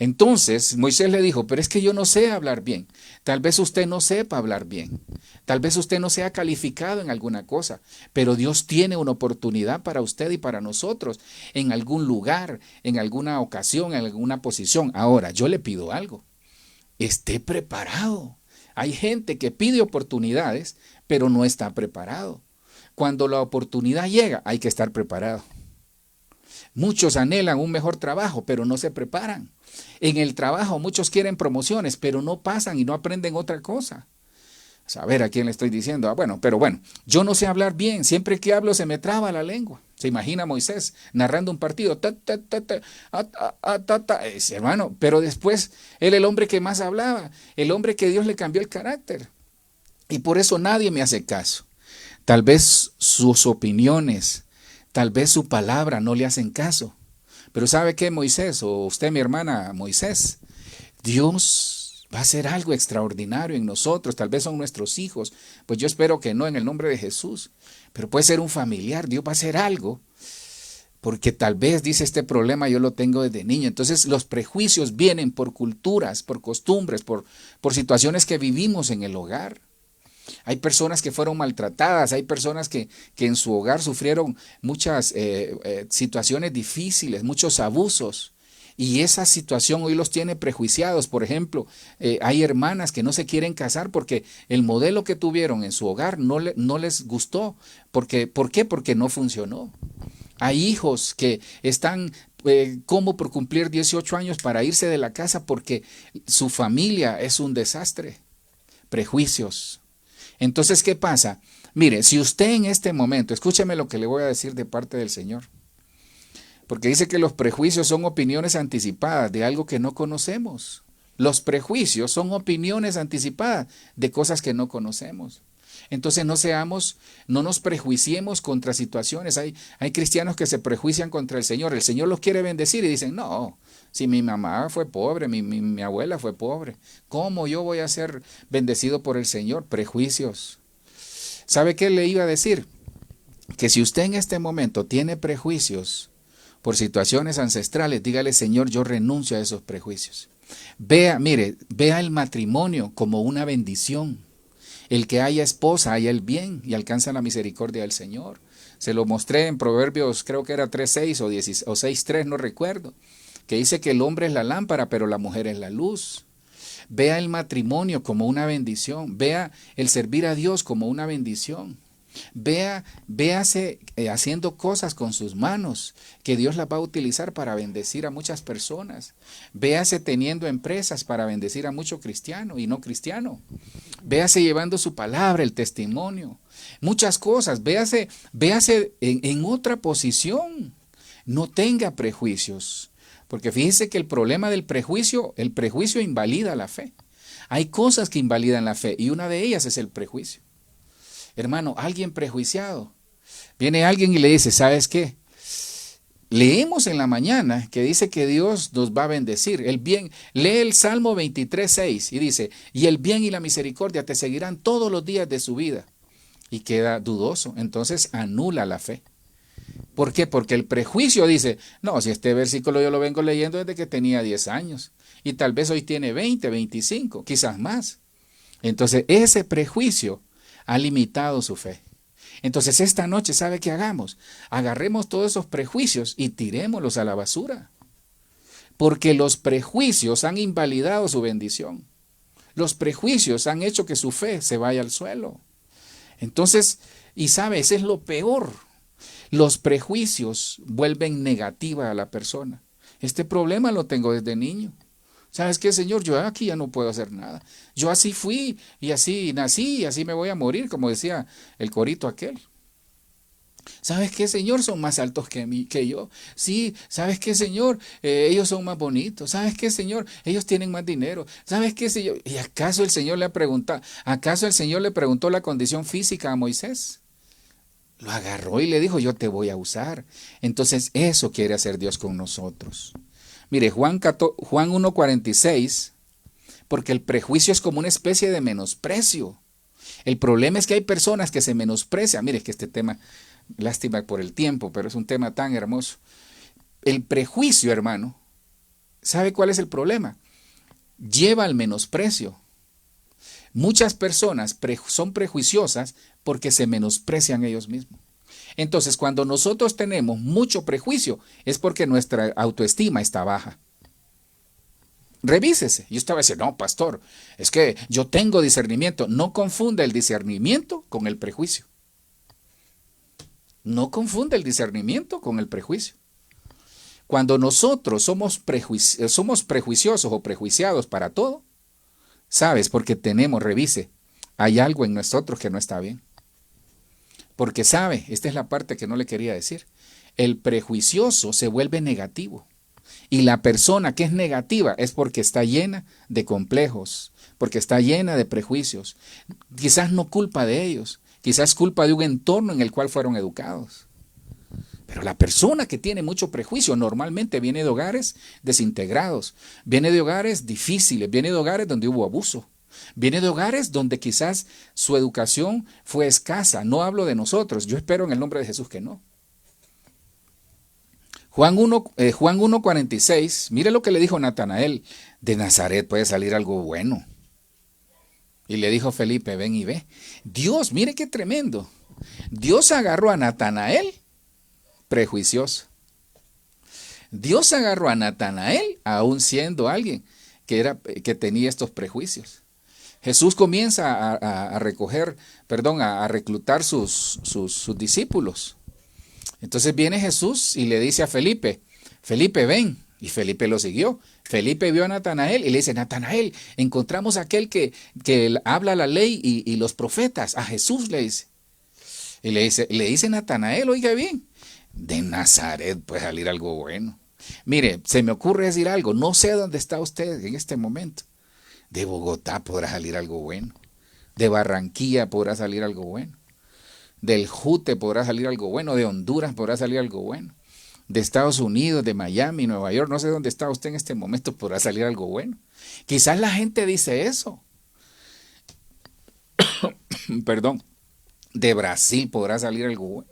Entonces Moisés le dijo, pero es que yo no sé hablar bien. Tal vez usted no sepa hablar bien. Tal vez usted no sea calificado en alguna cosa. Pero Dios tiene una oportunidad para usted y para nosotros en algún lugar, en alguna ocasión, en alguna posición. Ahora, yo le pido algo. Esté preparado. Hay gente que pide oportunidades, pero no está preparado. Cuando la oportunidad llega, hay que estar preparado. Muchos anhelan un mejor trabajo, pero no se preparan. En el trabajo muchos quieren promociones, pero no pasan y no aprenden otra cosa. A ver, ¿a quién le estoy diciendo? Pero bueno, yo no sé hablar bien. Siempre que hablo se me traba la lengua. Se imagina Moisés narrando un partido. Hermano, pero después él el hombre que más hablaba, el hombre que Dios le cambió el carácter. Y por eso nadie me hace caso. Tal vez sus opiniones, tal vez su palabra no le hacen caso. Pero ¿sabe qué, Moisés? O usted, mi hermana Moisés, Dios va a hacer algo extraordinario en nosotros. Tal vez son nuestros hijos. Pues yo espero que no, en el nombre de Jesús. Pero puede ser un familiar. Dios va a hacer algo. Porque tal vez, dice, este problema yo lo tengo desde niño. Entonces los prejuicios vienen por culturas, por costumbres, por situaciones que vivimos en el hogar. Hay personas que fueron maltratadas, hay personas que en su hogar sufrieron muchas situaciones difíciles, muchos abusos. Y esa situación hoy los tiene prejuiciados. Por ejemplo, hay hermanas que no se quieren casar porque el modelo que tuvieron en su hogar no les gustó. ¿Por qué? Porque no funcionó. Hay hijos que están como por cumplir 18 años para irse de la casa porque su familia es un desastre. Prejuicios. Entonces, ¿qué pasa? Mire, si usted en este momento, escúcheme lo que le voy a decir de parte del Señor, porque dice que los prejuicios son opiniones anticipadas de algo que no conocemos. Los prejuicios son opiniones anticipadas de cosas que no conocemos. Entonces no nos prejuiciemos contra situaciones. Hay cristianos que se prejuician contra el Señor los quiere bendecir y dicen, no, si mi mamá fue pobre, mi abuela fue pobre, ¿cómo yo voy a ser bendecido por el Señor? Prejuicios. ¿Sabe qué le iba a decir? Que si usted en este momento tiene prejuicios por situaciones ancestrales, dígale, Señor, yo renuncio a esos prejuicios. Vea el matrimonio como una bendición. El que haya esposa, haya el bien y alcanza la misericordia del Señor. Se lo mostré en Proverbios, creo que era 3:6 o 6:3, no recuerdo, que dice que el hombre es la lámpara, pero la mujer es la luz. Vea el matrimonio como una bendición. Vea el servir a Dios como una bendición. Véase haciendo cosas con sus manos que Dios las va a utilizar para bendecir a muchas personas. Véase teniendo empresas para bendecir a mucho cristiano y no cristiano. Véase llevando su palabra, el testimonio, muchas cosas. Véase en otra posición. No tenga prejuicios, porque fíjese que el problema del prejuicio, el prejuicio invalida la fe. Hay cosas que invalidan la fe y una de ellas es el prejuicio. Hermano, alguien prejuiciado. Viene alguien y le dice, ¿sabes qué? leemos en la mañana que dice que Dios nos va a bendecir. El bien, lee el Salmo 23:6 y dice, y el bien y la misericordia te seguirán todos los días de su vida. Y queda dudoso, entonces anula la fe. ¿Por qué? Porque el prejuicio dice, no, si este versículo yo lo vengo leyendo desde que tenía 10 años y tal vez hoy tiene 20, 25, quizás más. Entonces ese prejuicio ha limitado su fe. Entonces esta noche, ¿sabe qué hagamos? Agarremos todos esos prejuicios y tirémoslos a la basura. Porque los prejuicios han invalidado su bendición. Los prejuicios han hecho que su fe se vaya al suelo. Entonces, y sabe, ese es lo peor. Los prejuicios vuelven negativa a la persona. Este problema lo tengo desde niño. ¿Sabes qué, Señor? Yo aquí ya no puedo hacer nada. Yo así fui y así nací y así me voy a morir, como decía el corito aquel. ¿Sabes qué, Señor? Son más altos que yo. Sí, ¿sabes qué, Señor? Ellos son más bonitos. ¿Sabes qué, Señor? Ellos tienen más dinero. ¿Sabes qué, Señor? ¿Y acaso el Señor le preguntó la condición física a Moisés? Lo agarró y le dijo, yo te voy a usar. Entonces eso quiere hacer Dios con nosotros. Mire, Juan 1:46, porque el prejuicio es como una especie de menosprecio. El problema es que hay personas que se menosprecian. Mire, que este tema, lástima por el tiempo, pero es un tema tan hermoso. El prejuicio, hermano, ¿sabe cuál es el problema? Lleva al menosprecio. Muchas personas son prejuiciosas porque se menosprecian ellos mismos. Entonces, cuando nosotros tenemos mucho prejuicio, es porque nuestra autoestima está baja. Revísese. Yo estaba diciendo, no, pastor, es que yo tengo discernimiento. No confunda el discernimiento con el prejuicio. No confunda el discernimiento con el prejuicio. Cuando nosotros somos prejuiciosos o prejuiciados para todo, ¿sabes? Porque revise, hay algo en nosotros que no está bien. Porque sabe, esta es la parte que no le quería decir, el prejuicioso se vuelve negativo. Y la persona que es negativa es porque está llena de complejos, porque está llena de prejuicios. Quizás no culpa de ellos, quizás culpa de un entorno en el cual fueron educados. Pero la persona que tiene mucho prejuicio normalmente viene de hogares desintegrados, viene de hogares difíciles, viene de hogares donde hubo abuso, viene de hogares donde quizás su educación fue escasa. No hablo de nosotros, yo espero en el nombre de Jesús que no. Juan 1:46, mire lo que le dijo Natanael, de Nazaret puede salir algo bueno. Y le dijo Felipe, ven y ve. Dios, mire qué tremendo. Dios agarró a Natanael prejuicioso. Dios agarró a Natanael aún siendo alguien que tenía estos prejuicios. Jesús comienza a reclutar sus discípulos. Entonces viene Jesús y le dice a Felipe, Felipe, ven. Y Felipe lo siguió. Felipe vio a Natanael y le dice, Natanael, encontramos a aquel que habla la ley y los profetas. A Jesús le dice. Y le dice Natanael, oiga bien, de Nazaret puede salir algo bueno. Mire, se me ocurre decir algo, no sé dónde está usted en este momento. De Bogotá podrá salir algo bueno. De Barranquilla podrá salir algo bueno. Del Jute podrá salir algo bueno. De Honduras podrá salir algo bueno. De Estados Unidos, de Miami, Nueva York, no sé dónde está usted en este momento, podrá salir algo bueno. Quizás la gente dice eso. Perdón. De Brasil podrá salir algo bueno.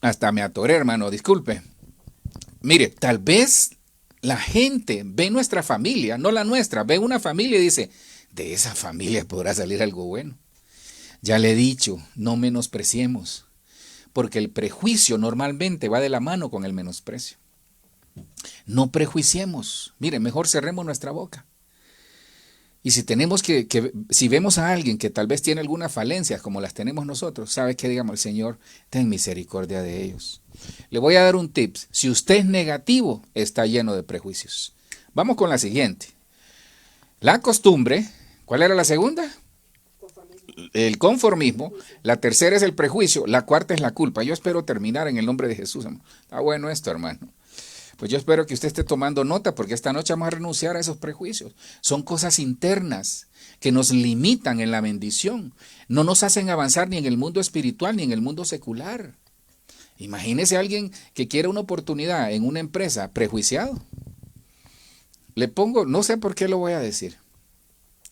Hasta me atoré, hermano, disculpe. Mire, tal vez la gente ve nuestra familia, no la nuestra, ve una familia y dice, de esa familia podrá salir algo bueno. Ya le he dicho, no menospreciemos, porque el prejuicio normalmente va de la mano con el menosprecio. No prejuiciemos. Mire, mejor cerremos nuestra boca. Y si si vemos a alguien que tal vez tiene algunas falencias como las tenemos nosotros, ¿sabe qué? Digamos, el Señor, ten misericordia de ellos. Le voy a dar un tip. Si usted es negativo, está lleno de prejuicios. Vamos con la siguiente. La costumbre. ¿Cuál era la segunda? El conformismo. La tercera es el prejuicio. La cuarta es la culpa. Yo espero terminar en el nombre de Jesús. Está bueno esto, hermano. Pues yo espero que usted esté tomando nota porque esta noche vamos a renunciar a esos prejuicios. Son cosas internas que nos limitan en la bendición. No nos hacen avanzar ni en el mundo espiritual ni en el mundo secular. Imagínese a alguien que quiere una oportunidad en una empresa prejuiciado. Le pongo, no sé por qué lo voy a decir.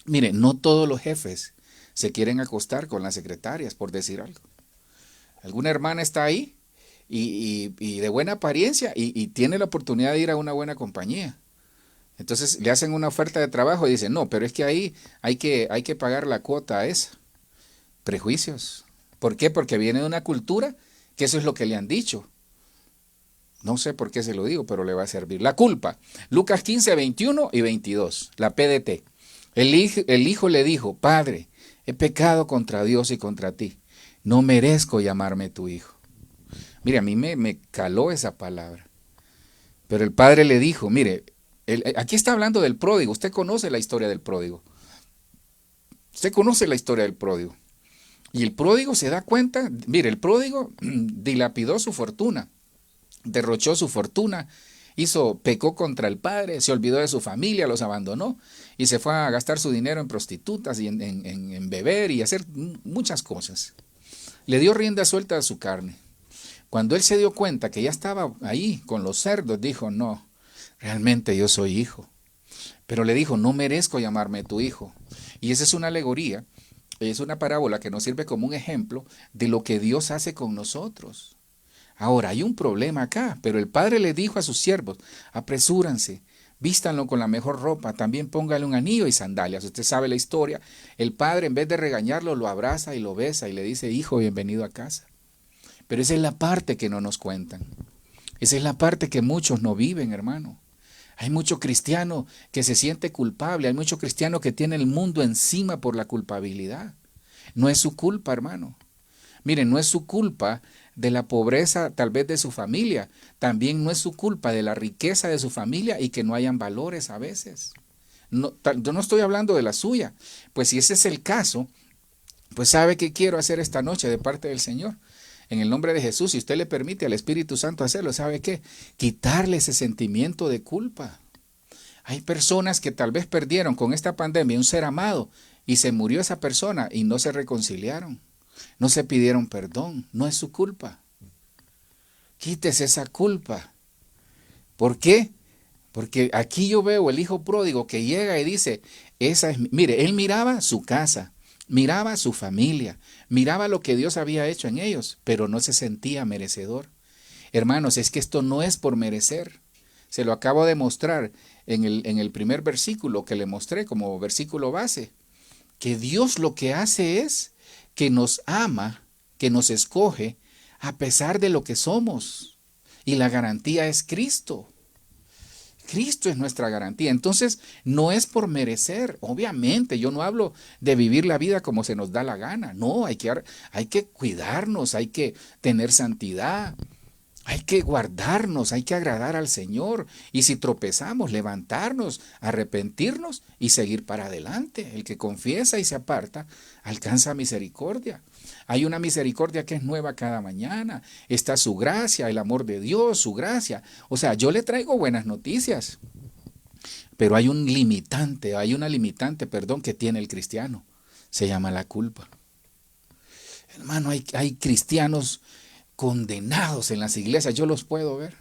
Mire, no todos los jefes se quieren acostar con las secretarias, por decir algo. Alguna hermana está ahí y de buena apariencia y tiene la oportunidad de ir a una buena compañía. Entonces le hacen una oferta de trabajo y dicen, no, pero es que ahí hay que pagar la cuota a esa. Prejuicios. ¿Por qué? Porque viene de una cultura que eso es lo que le han dicho. No sé por qué se lo digo, pero le va a servir. La culpa. Lucas 15, 21 y 22. La PDT. El hijo le dijo, Padre, he pecado contra Dios y contra ti. No merezco llamarme tu hijo. Mire, a mí me caló esa palabra. Pero el padre le dijo, mire, aquí está hablando del pródigo. Usted conoce la historia del pródigo. Usted conoce la historia del pródigo. Y el pródigo se da cuenta, mire, el pródigo dilapidó su fortuna, derrochó su fortuna, pecó contra el padre, se olvidó de su familia, los abandonó y se fue a gastar su dinero en prostitutas y en beber y hacer muchas cosas. Le dio rienda suelta a su carne. Cuando él se dio cuenta que ya estaba ahí con los cerdos, dijo, no, realmente yo soy hijo. Pero le dijo, no merezco llamarme tu hijo. Y esa es una alegoría, es una parábola que nos sirve como un ejemplo de lo que Dios hace con nosotros. Ahora, hay un problema acá, pero el padre le dijo a sus siervos, apresúranse, vístanlo con la mejor ropa, también póngale un anillo y sandalias. Usted sabe la historia. El padre, en vez de regañarlo, lo abraza y lo besa y le dice, hijo, bienvenido a casa. Pero esa es la parte que no nos cuentan. Esa es la parte que muchos no viven, hermano. Hay mucho cristiano que se siente culpable, hay mucho cristiano que tiene el mundo encima por la culpabilidad. No es su culpa, hermano. Miren, no es su culpa de la pobreza tal vez de su familia, también no es su culpa de la riqueza de su familia y que no hayan valores a veces. No, yo no estoy hablando de la suya, pues si ese es el caso, pues sabe qué quiero hacer esta noche de parte del Señor. En el nombre de Jesús, si usted le permite al Espíritu Santo hacerlo, ¿sabe qué? Quitarle ese sentimiento de culpa. Hay personas que tal vez perdieron con esta pandemia un ser amado y se murió esa persona y no se reconciliaron. No se pidieron perdón, no es su culpa. Quítese esa culpa. ¿Por qué? Porque aquí yo veo el hijo pródigo que llega y dice, mire, él miraba su casa, miraba su familia, miraba lo que Dios había hecho en ellos, pero no se sentía merecedor. Hermanos, es que esto no es por merecer. Se lo acabo de mostrar en el primer versículo que le mostré como versículo base, que Dios lo que hace es que nos ama, que nos escoge a pesar de lo que somos. Y la garantía es Cristo. Cristo es nuestra garantía. Entonces, no es por merecer. Obviamente, yo no hablo de vivir la vida como se nos da la gana. No, hay que cuidarnos, hay que tener santidad. Hay que guardarnos, hay que agradar al Señor. Y si tropezamos, levantarnos, arrepentirnos y seguir para adelante. El que confiesa y se aparta, alcanza misericordia. Hay una misericordia que es nueva cada mañana. Está su gracia, el amor de Dios, su gracia. O sea, yo le traigo buenas noticias. Pero hay una limitante, que tiene el cristiano. Se llama la culpa. Hermano, hay cristianos condenados en las iglesias, yo los puedo ver.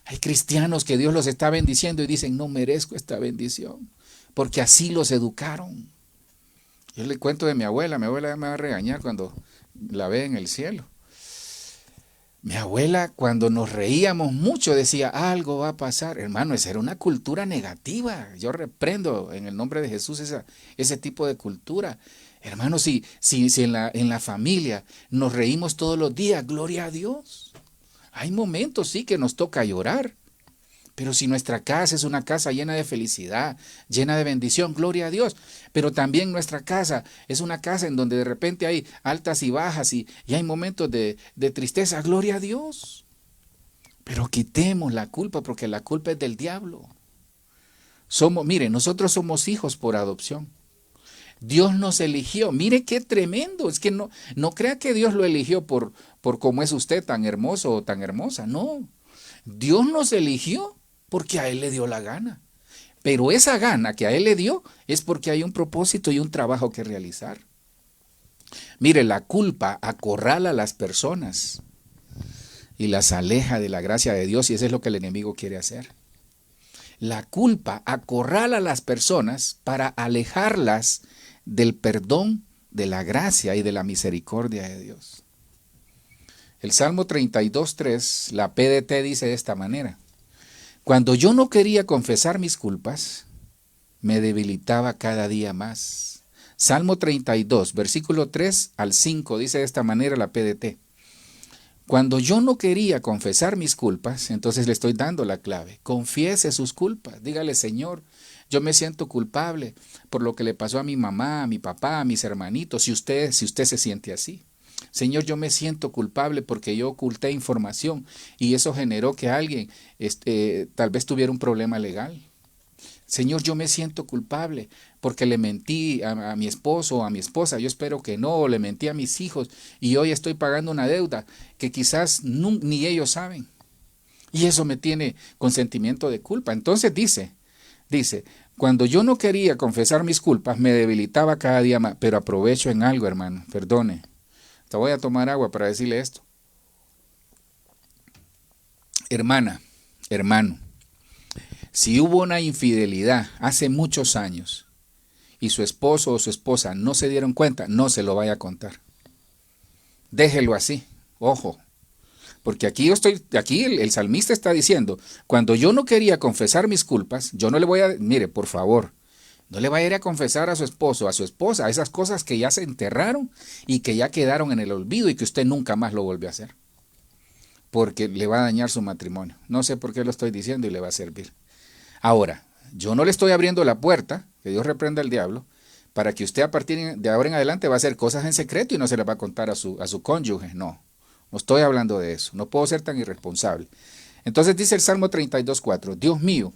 Hay cristianos que Dios los está bendiciendo y dicen, no merezco esta bendición, porque así los educaron. Yo le cuento de mi abuela me va a regañar cuando la ve en el cielo. Mi abuela, cuando nos reíamos mucho, decía, algo va a pasar. Hermano, esa era una cultura negativa. Yo reprendo en el nombre de Jesús ese tipo de cultura. Hermano, si en la familia nos reímos todos los días, gloria a Dios. Hay momentos, sí, que nos toca llorar. Pero si nuestra casa es una casa llena de felicidad, llena de bendición, gloria a Dios. Pero también nuestra casa es una casa en donde de repente hay altas y bajas y hay momentos de tristeza, gloria a Dios. Pero quitemos la culpa porque la culpa es del diablo. Mire, nosotros somos hijos por adopción. Dios nos eligió. Mire qué tremendo. Es que no crea que Dios lo eligió por cómo es usted tan hermoso o tan hermosa. No. Dios nos eligió porque a Él le dio la gana. Pero esa gana que a Él le dio es porque hay un propósito y un trabajo que realizar. Mire, la culpa acorrala a las personas y las aleja de la gracia de Dios, y eso es lo que el enemigo quiere hacer. La culpa acorrala a las personas para alejarlas del perdón, de la gracia y de la misericordia de Dios. El Salmo 32:3, la PDT dice de esta manera: cuando yo no quería confesar mis culpas, me debilitaba cada día más. Salmo 32, versículo 3 al 5, dice de esta manera la PDT: cuando yo no quería confesar mis culpas, entonces le estoy dando la clave. Confiese sus culpas. Dígale: Señor, yo me siento culpable por lo que le pasó a mi mamá, a mi papá, a mis hermanitos. Si usted se siente así. Señor, yo me siento culpable porque yo oculté información y eso generó que alguien tal vez tuviera un problema legal. Señor, yo me siento culpable porque le mentí a mi esposo o a mi esposa. Yo espero que no, le mentí a mis hijos y hoy estoy pagando una deuda que quizás ni ellos saben. Y eso me tiene con sentimiento de culpa. Entonces dice, cuando yo no quería confesar mis culpas, me debilitaba cada día más. Pero aprovecho en algo, hermano, perdone. Te voy a tomar agua para decirle esto. Hermana, hermano, si hubo una infidelidad hace muchos años y su esposo o su esposa no se dieron cuenta, no se lo vaya a contar. Déjelo así, ojo. Porque aquí el salmista está diciendo: cuando yo no quería confesar mis culpas, yo no le voy a, mire, por favor, no le vaya a ir a confesar a su esposo, a su esposa, esas cosas que ya se enterraron y que ya quedaron en el olvido y que usted nunca más lo vuelve a hacer. Porque le va a dañar su matrimonio. No sé por qué lo estoy diciendo y le va a servir. Ahora, yo no le estoy abriendo la puerta, que Dios reprenda al diablo, para que usted a partir de ahora en adelante va a hacer cosas en secreto y no se las va a contar a su cónyuge. No estoy hablando de eso. No puedo ser tan irresponsable. Entonces dice el Salmo 32:4, Dios mío,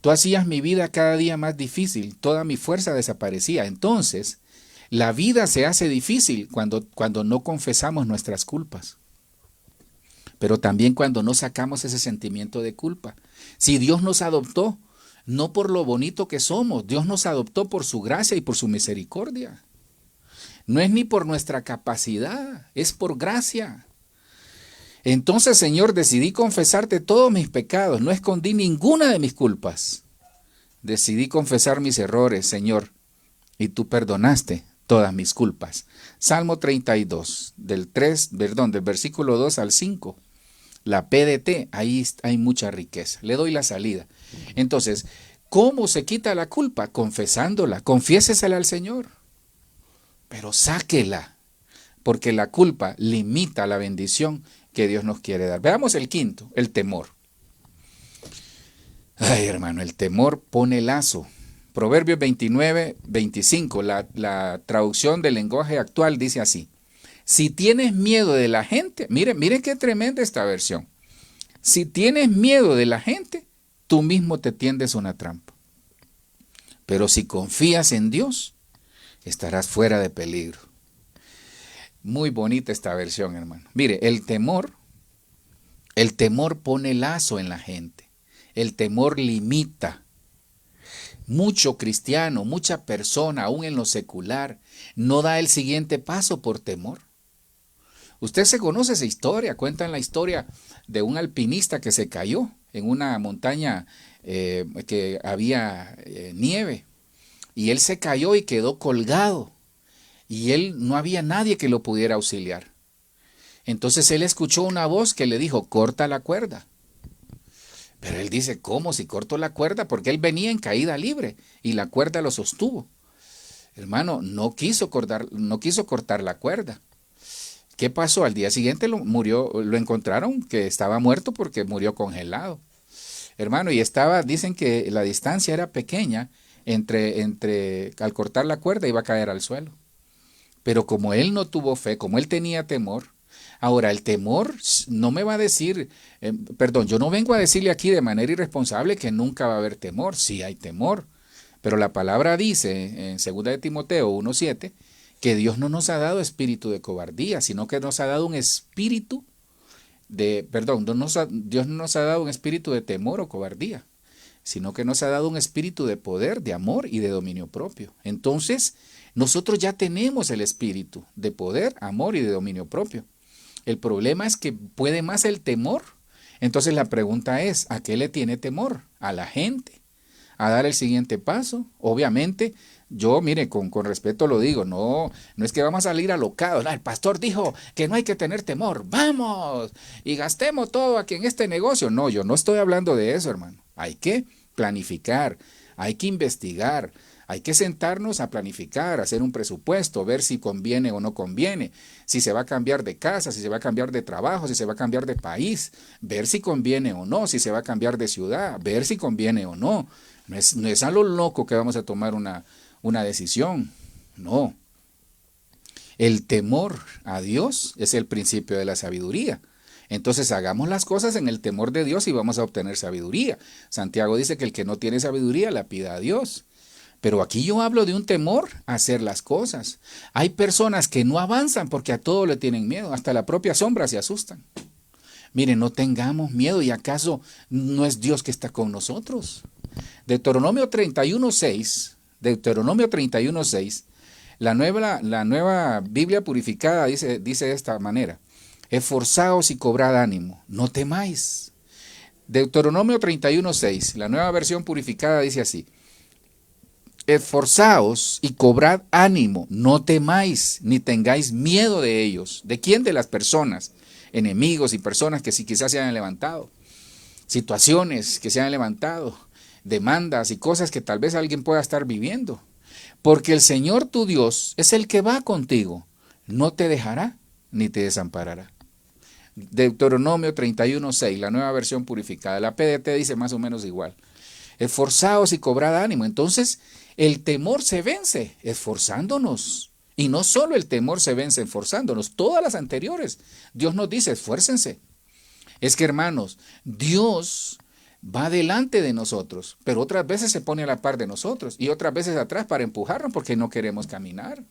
tú hacías mi vida cada día más difícil, toda mi fuerza desaparecía. Entonces, la vida se hace difícil cuando no confesamos nuestras culpas. Pero también cuando no sacamos ese sentimiento de culpa. Si Dios nos adoptó, no por lo bonito que somos, Dios nos adoptó por su gracia y por su misericordia. No es ni por nuestra capacidad, es por gracia. Entonces, Señor, decidí confesarte todos mis pecados, no escondí ninguna de mis culpas. Decidí confesar mis errores, Señor, y tú perdonaste todas mis culpas. Salmo 32, del versículo 2 al 5. La PDT, ahí hay mucha riqueza. Le doy la salida. Entonces, ¿cómo se quita la culpa? Confesándola. Confiésesela al Señor. Pero sáquela, porque la culpa limita la bendición que Dios nos quiere dar. Veamos el quinto, el temor. Ay, hermano, el temor pone lazo. Proverbios 29:25, la traducción del lenguaje actual dice así: si tienes miedo de la gente, mire qué tremenda esta versión. Si tienes miedo de la gente, tú mismo te tiendes una trampa. Pero si confías en Dios, estarás fuera de peligro. Muy bonita esta versión, hermano. Mire, el temor pone lazo en la gente. El temor limita. Mucho cristiano, mucha persona, aún en lo secular, no da el siguiente paso por temor. Usted se conoce esa historia, cuentan la historia de un alpinista que se cayó en una montaña que había nieve, y él se cayó y quedó colgado, y él no había nadie que lo pudiera auxiliar. Entonces él escuchó una voz que le dijo: corta la cuerda. Pero él dice: ¿cómo si corto la cuerda? Porque él venía en caída libre y la cuerda lo sostuvo. Hermano, no quiso cortar la cuerda. ¿Qué pasó? Al día siguiente lo encontraron que estaba muerto porque murió congelado. Hermano, y dicen que la distancia era pequeña al cortar la cuerda iba a caer al suelo. Pero como él no tuvo fe, como él tenía temor, ahora el temor no me va a decir, yo no vengo a decirle aquí de manera irresponsable que nunca va a haber temor. Sí hay temor, pero la palabra dice en 2 de Timoteo 1:7 que Dios no nos ha dado espíritu de cobardía, sino que nos ha dado un espíritu Dios no nos ha dado un espíritu de temor o cobardía, sino que nos ha dado un espíritu de poder, de amor y de dominio propio. Entonces, nosotros ya tenemos el espíritu de poder, amor y de dominio propio. El problema es que puede más el temor. Entonces la pregunta es, ¿a qué le tiene temor? ¿A la gente? ¿A dar el siguiente paso? Obviamente, yo, mire, con respeto lo digo, no es que vamos a salir alocados. El pastor dijo que no hay que tener temor. ¡Vamos! Y gastemos todo aquí en este negocio. No, yo no estoy hablando de eso, hermano. Hay que planificar, hay que investigar, hay que sentarnos a planificar, hacer un presupuesto, ver si conviene o no conviene, si se va a cambiar de casa, si se va a cambiar de trabajo, si se va a cambiar de país, ver si conviene o no, si se va a cambiar de ciudad, ver si conviene o no. No es a lo loco que vamos a tomar una decisión, no. El temor a Dios es el principio de la sabiduría. Entonces hagamos las cosas en el temor de Dios y vamos a obtener sabiduría. Santiago dice que el que no tiene sabiduría la pida a Dios. Pero aquí yo hablo de un temor a hacer las cosas. Hay personas que no avanzan porque a todo le tienen miedo, hasta la propia sombra se asustan. Miren, no tengamos miedo, ¿y acaso no es Dios que está con nosotros? Deuteronomio 31:6, la nueva Biblia purificada dice de esta manera: esforzaos y cobrad ánimo, no temáis. Deuteronomio 31:6, la nueva versión purificada dice así: esforzaos y cobrad ánimo, no temáis, ni tengáis miedo de ellos. ¿De quién? De las personas, enemigos y personas que si quizás se hayan levantado, situaciones que se han levantado, demandas y cosas que tal vez alguien pueda estar viviendo. Porque el Señor tu Dios es el que va contigo, no te dejará ni te desamparará. Deuteronomio 31:6, la nueva versión purificada. La PDT dice más o menos igual: esforzaos y cobrad ánimo. Entonces, el temor se vence esforzándonos. Y no solo el temor se vence esforzándonos, todas las anteriores. Dios nos dice, esfuércense. Es que, hermanos, Dios va delante de nosotros, pero otras veces se pone a la par de nosotros y otras veces atrás para empujarnos porque no queremos caminar.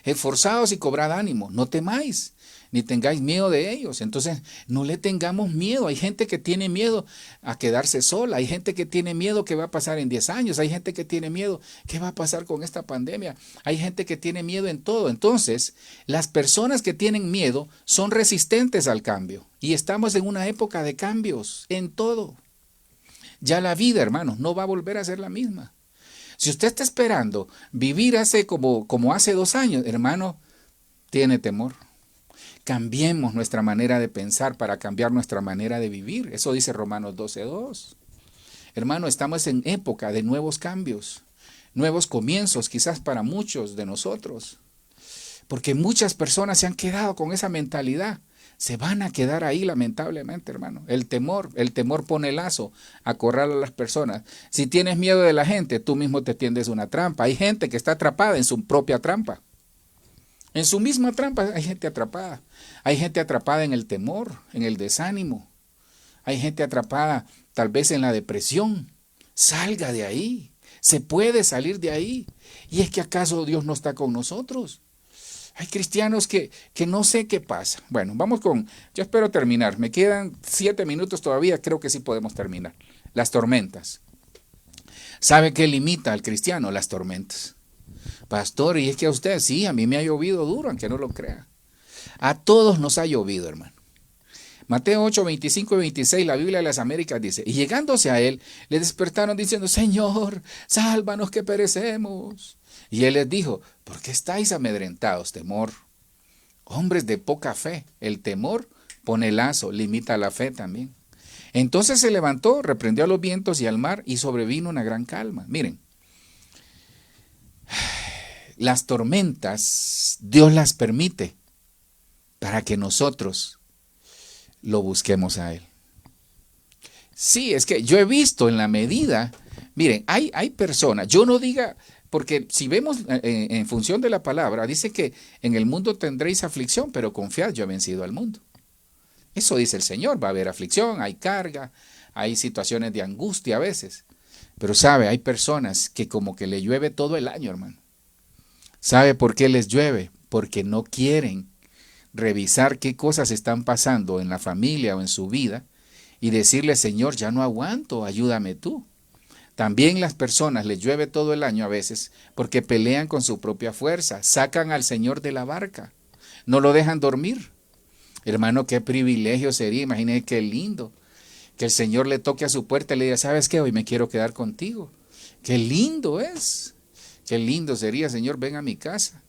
Esforzaos y cobrad ánimo, no temáis, ni tengáis miedo de ellos. Entonces, no le tengamos miedo. Hay gente que tiene miedo a quedarse sola, hay gente que tiene miedo que va a pasar en 10 años, hay gente que tiene miedo qué va a pasar con esta pandemia, hay gente que tiene miedo en todo. Entonces, las personas que tienen miedo son resistentes al cambio y estamos en una época de cambios en todo. Ya la vida, hermanos, no va a volver a ser la misma. Si usted está esperando vivir como hace 2 años, hermano, tiene temor. Cambiemos nuestra manera de pensar para cambiar nuestra manera de vivir. Eso dice Romanos 12:2. Hermano, estamos en época de nuevos cambios, nuevos comienzos, quizás para muchos de nosotros. Porque muchas personas se han quedado con esa mentalidad. Se van a quedar ahí lamentablemente, hermano. El temor pone lazo, acorrala a las personas. Si tienes miedo de la gente, tú mismo te tiendes una trampa. Hay gente que está atrapada en su propia trampa. En su misma trampa hay gente atrapada. Hay gente atrapada en el temor, en el desánimo. Hay gente atrapada tal vez en la depresión. Salga de ahí. Se puede salir de ahí. ¿Y es que acaso Dios no está con nosotros? Hay cristianos que no sé qué pasa. Bueno, yo espero terminar. Me quedan 7 minutos todavía, creo que sí podemos terminar. Las tormentas. ¿Sabe qué limita al cristiano? Las tormentas. Pastor, y es que a usted, sí, a mí me ha llovido duro, aunque no lo crea. A todos nos ha llovido, hermano. Mateo 8, 25 y 26, la Biblia de las Américas dice: y llegándose a él, le despertaron diciendo: Señor, sálvanos que perecemos. Y él les dijo: ¿por qué estáis amedrentados? Temor. Hombres de poca fe. El temor pone lazo, limita la fe también. Entonces se levantó, reprendió a los vientos y al mar, y sobrevino una gran calma. Miren, las tormentas, Dios las permite para que nosotros lo busquemos a Él. Sí, es que yo he visto en la medida, miren, hay personas, yo no diga, porque si vemos en función de la palabra, dice que en el mundo tendréis aflicción, pero confiad, yo he vencido al mundo. Eso dice el Señor, va a haber aflicción, hay carga, hay situaciones de angustia a veces. Pero sabe, hay personas que como que le llueve todo el año, hermano. ¿Sabe por qué les llueve? Porque no quieren revisar qué cosas están pasando en la familia o en su vida y decirle, Señor, ya no aguanto, ayúdame tú. También las personas les llueve todo el año a veces porque pelean con su propia fuerza, sacan al Señor de la barca, no lo dejan dormir. Hermano, qué privilegio sería, imagínense qué lindo, que el Señor le toque a su puerta y le diga, ¿sabes qué? Hoy me quiero quedar contigo. Qué lindo es, qué lindo sería, Señor, ven a mi casa.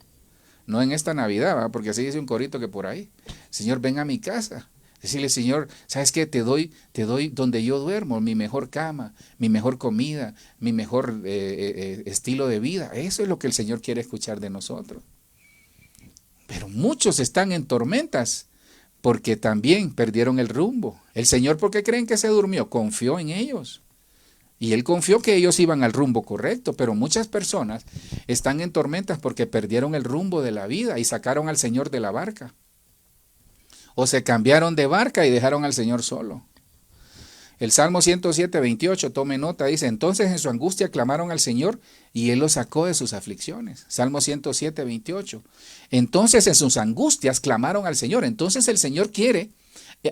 No en esta Navidad, ¿verdad? Porque así dice un corito que por ahí. Señor, ven a mi casa. Decirle, Señor, ¿sabes qué? Te doy donde yo duermo, mi mejor cama, mi mejor comida, mi mejor estilo de vida. Eso es lo que el Señor quiere escuchar de nosotros. Pero muchos están en tormentas porque también perdieron el rumbo. El Señor, ¿por qué creen que se durmió? Confió en ellos. Y Él confió que ellos iban al rumbo correcto, pero muchas personas están en tormentas porque perdieron el rumbo de la vida y sacaron al Señor de la barca. O se cambiaron de barca y dejaron al Señor solo. El Salmo 107, 28, tome nota, dice, entonces en su angustia clamaron al Señor y Él los sacó de sus aflicciones. Salmo 107, 28. Entonces en sus angustias clamaron al Señor. Entonces el Señor quiere,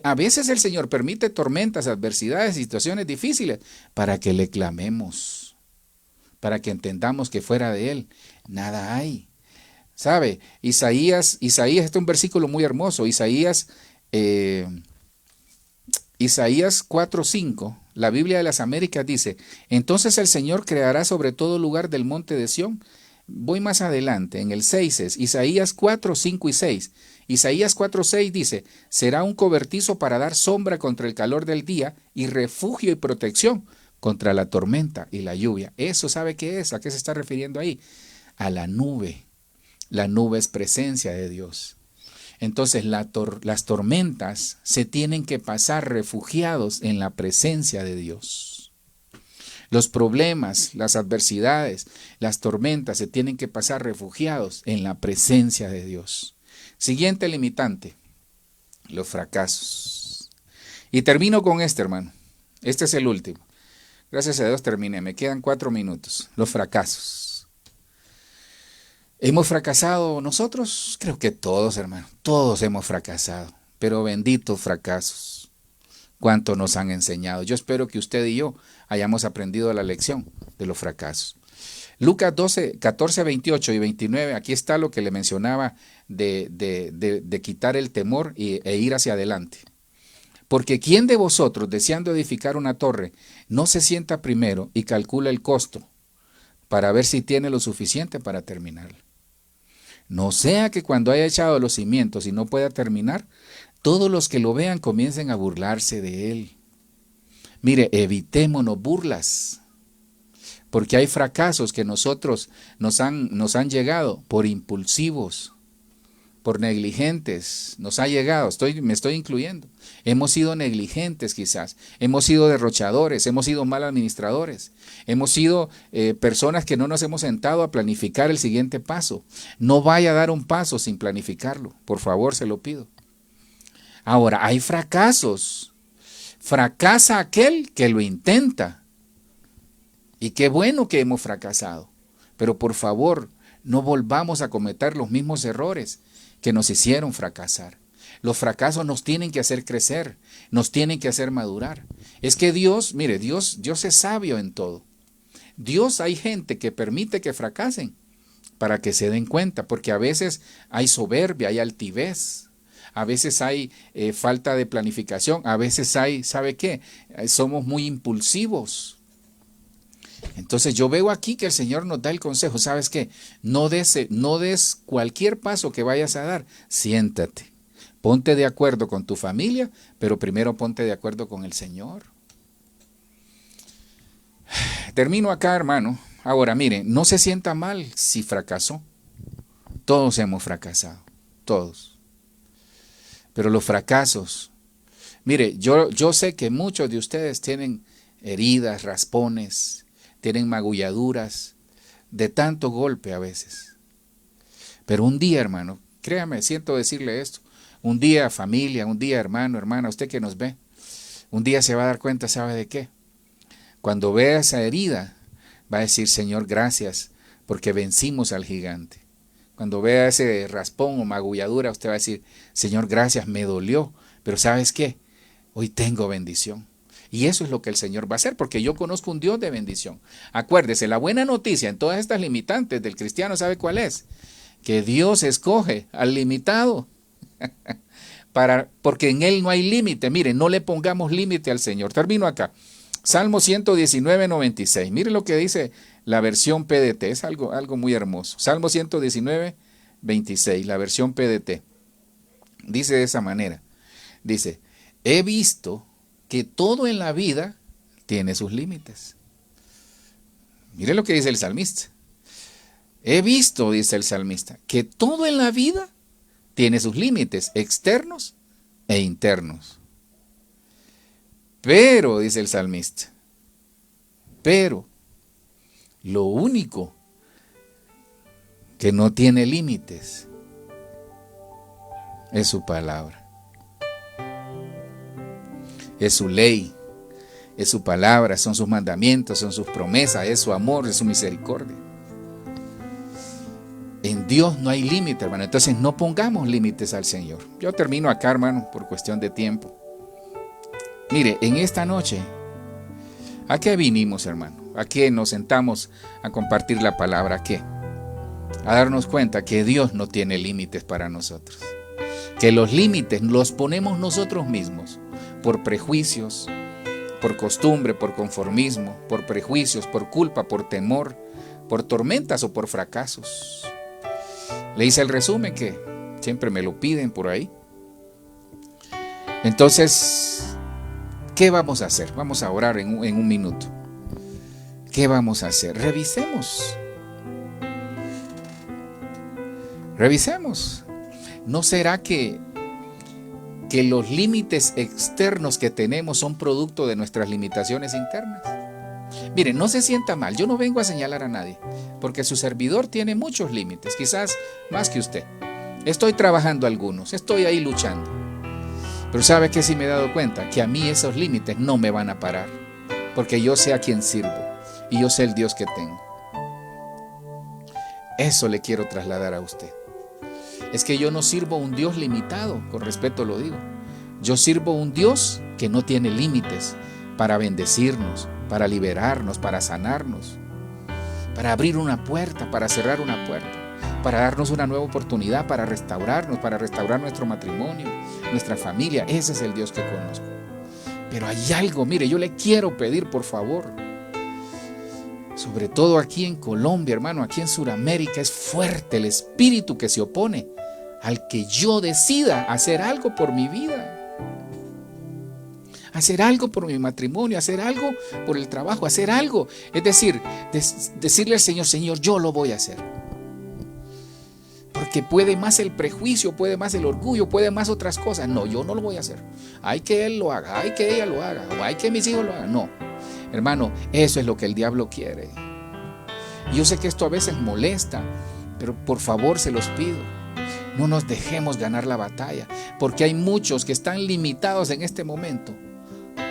a veces el Señor permite tormentas, adversidades, situaciones difíciles para que le clamemos, para que entendamos que fuera de Él nada hay. ¿Sabe? Isaías, este es un versículo muy hermoso. Isaías 4:5, la Biblia de las Américas dice, entonces el Señor creará sobre todo lugar del monte de Sión. Voy más adelante, en el 6 es Isaías 4:5 y 6. Isaías 4:6 dice, será un cobertizo para dar sombra contra el calor del día y refugio y protección contra la tormenta y la lluvia. Eso, ¿sabe qué es? ¿A qué se está refiriendo ahí? A la nube. La nube es presencia de Dios. Entonces las tormentas se tienen que pasar refugiados en la presencia de Dios. Los problemas, las adversidades, las tormentas se tienen que pasar refugiados en la presencia de Dios. Siguiente limitante, los fracasos. Y termino con este, hermano. Este es el último. Gracias a Dios terminé, me quedan 4 minutos. Los fracasos. ¿Hemos fracasado nosotros? Creo que todos, hermano, todos hemos fracasado, pero benditos fracasos. ¿Cuánto nos han enseñado? Yo espero que usted y yo hayamos aprendido la lección de los fracasos. Lucas 12, 14, 28 y 29, aquí está lo que le mencionaba de quitar el temor e ir hacia adelante. Porque ¿quién de vosotros, deseando edificar una torre, no se sienta primero y calcula el costo para ver si tiene lo suficiente para terminarla? No sea que cuando haya echado los cimientos y no pueda terminar, todos los que lo vean comiencen a burlarse de él. Mire, evitémonos burlas, porque hay fracasos que nosotros nos han llegado por impulsivos, por negligentes, nos ha llegado, me estoy incluyendo. Hemos sido negligentes quizás, hemos sido derrochadores, hemos sido mal administradores, hemos sido personas que no nos hemos sentado a planificar el siguiente paso. No vaya a dar un paso sin planificarlo, por favor, se lo pido. Ahora, hay fracasos. Fracasa aquel que lo intenta. Y qué bueno que hemos fracasado, pero por favor, no volvamos a cometer los mismos errores que nos hicieron fracasar. Los fracasos nos tienen que hacer crecer, nos tienen que hacer madurar. Es que Dios, mire, Dios es sabio en todo. Dios, hay gente que permite que fracasen para que se den cuenta, porque a veces hay soberbia, hay altivez, a veces hay falta de planificación, a veces hay, ¿sabe qué? Somos muy impulsivos. Entonces yo veo aquí que el Señor nos da el consejo, ¿sabes qué? No des cualquier paso que vayas a dar, siéntate, ponte de acuerdo con tu familia, pero primero ponte de acuerdo con el Señor. Termino acá, hermano. Ahora, mire, no se sienta mal si fracasó. Todos hemos fracasado, todos. Pero los fracasos, mire, yo sé que muchos de ustedes tienen heridas, raspones, tienen magulladuras de tanto golpe a veces. Pero un día, hermano, créame, siento decirle esto, un día familia, un día hermano, hermana, usted que nos ve, un día se va a dar cuenta, ¿sabe de qué? Cuando vea esa herida, va a decir, Señor, gracias, porque vencimos al gigante. Cuando vea ese raspón o magulladura, usted va a decir, Señor, gracias, me dolió, pero ¿sabes qué? Hoy tengo bendición. Y eso es lo que el Señor va a hacer, porque yo conozco un Dios de bendición. Acuérdese, la buena noticia en todas estas limitantes del cristiano, ¿sabe cuál es? Que Dios escoge al limitado, porque en Él no hay límite. Mire, no le pongamos límite al Señor. Termino acá. Salmo 119, 96. Mire lo que dice la versión PDT. Es algo muy hermoso. Salmo 119, 26, la versión PDT. Dice de esa manera. Dice, he visto que todo en la vida tiene sus límites. Mire lo que dice el salmista. He visto, dice el salmista, que todo en la vida tiene sus límites externos e internos. Pero, dice el salmista, pero lo único que no tiene límites es su palabra. Es su ley, es su palabra, son sus mandamientos, son sus promesas, es su amor, es su misericordia. En Dios no hay límite, hermano. Entonces no pongamos límites al Señor. Yo termino acá, hermano, por cuestión de tiempo. Mire, en esta noche, ¿a qué vinimos, hermano? ¿A qué nos sentamos a compartir la palabra? ¿A qué? A darnos cuenta que Dios no tiene límites para nosotros. Que los límites los ponemos nosotros mismos. Por prejuicios, por costumbre, por conformismo, por prejuicios, por culpa, por temor, por tormentas o por fracasos. Le hice el resumen que siempre me lo piden por ahí. Entonces, ¿qué vamos a hacer? Vamos a orar en un minuto. ¿Qué vamos a hacer? Revisemos. ¿No será que los límites externos que tenemos son producto de nuestras limitaciones internas? Miren, no se sienta mal, yo no vengo a señalar a nadie, porque su servidor tiene muchos límites, quizás más que usted. Estoy trabajando algunos, estoy ahí luchando. Pero ¿sabe qué? Sí me he dado cuenta que a mí esos límites no me van a parar, porque yo sé a quién sirvo y yo sé el Dios que tengo. Eso le quiero trasladar a usted. Es que yo no sirvo a un Dios limitado, con respeto lo digo. Yo sirvo a un Dios que no tiene límites para bendecirnos, para liberarnos, para sanarnos, para abrir una puerta, para cerrar una puerta, para darnos una nueva oportunidad, para restaurarnos, para restaurar nuestro matrimonio, nuestra familia. Ese es el Dios que conozco. Pero hay algo, mire, yo le quiero pedir, por favor, sobre todo aquí en Colombia, hermano, aquí en Sudamérica, es fuerte el espíritu que se opone al que yo decida hacer algo por mi vida, hacer algo por mi matrimonio, hacer algo por el trabajo, hacer algo. Es decir, decirle al Señor, Señor, yo lo voy a hacer. Porque puede más el prejuicio, puede más el orgullo, puede más otras cosas. No, yo no lo voy a hacer. Hay que él lo haga, hay que ella lo haga, o hay que mis hijos lo hagan. No, hermano, eso es lo que el diablo quiere. Yo sé que esto a veces molesta, pero por favor se los pido. No nos dejemos ganar la batalla, porque hay muchos que están limitados en este momento,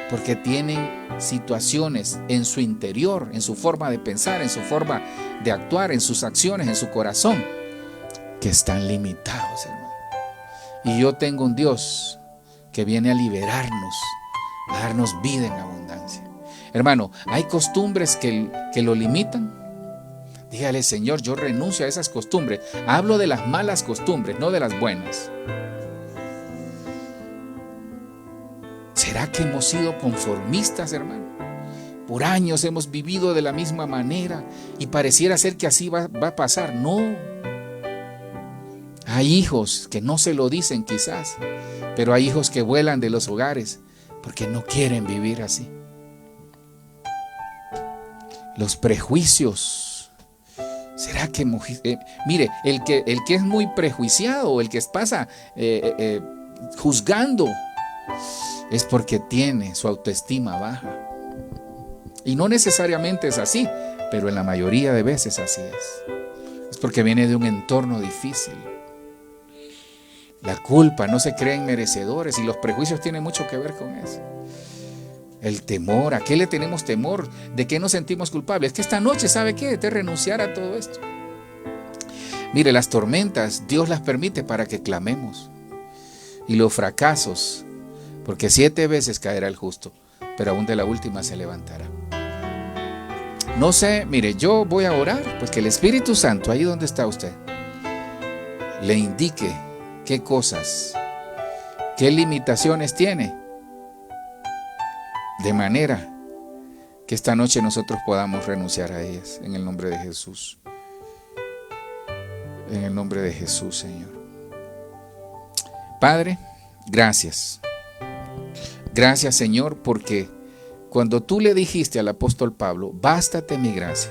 porque tienen situaciones en su interior, en su forma de pensar, en su forma de actuar, en sus acciones, en su corazón, que están limitados, hermano. Y yo tengo un Dios que viene a liberarnos, a darnos vida en abundancia. Hermano, hay costumbres que lo limitan. Dígale, Señor, yo renuncio a esas costumbres. Hablo de las malas costumbres, no de las buenas. ¿Será que hemos sido conformistas, hermano? Por años hemos vivido de la misma manera y pareciera ser que así va a pasar. No. Hay hijos que no se lo dicen quizás, pero hay hijos que vuelan de los hogares porque no quieren vivir así. Los prejuicios. ¿Será que, mire, el que es muy prejuiciado o el que pasa juzgando es porque tiene su autoestima baja? Y no necesariamente es así, pero en la mayoría de veces así es. Es porque viene de un entorno difícil. La culpa, no se creen merecedores y los prejuicios tienen mucho que ver con eso. El temor, ¿a qué le tenemos temor? ¿De qué nos sentimos culpables? Es que esta noche, ¿sabe qué? De renunciar a todo esto. Mire, las tormentas Dios las permite para que clamemos. Y los fracasos, porque 7 veces caerá el justo, pero aún de la última se levantará. No sé, mire, yo voy a orar, pues que el Espíritu Santo, ahí donde está usted, le indique qué cosas, qué limitaciones tiene, de manera que esta noche nosotros podamos renunciar a ellas, en el nombre de Jesús. En el nombre de Jesús, Señor. Padre, gracias. Gracias, Señor, porque cuando tú le dijiste al apóstol Pablo, bástate mi gracia,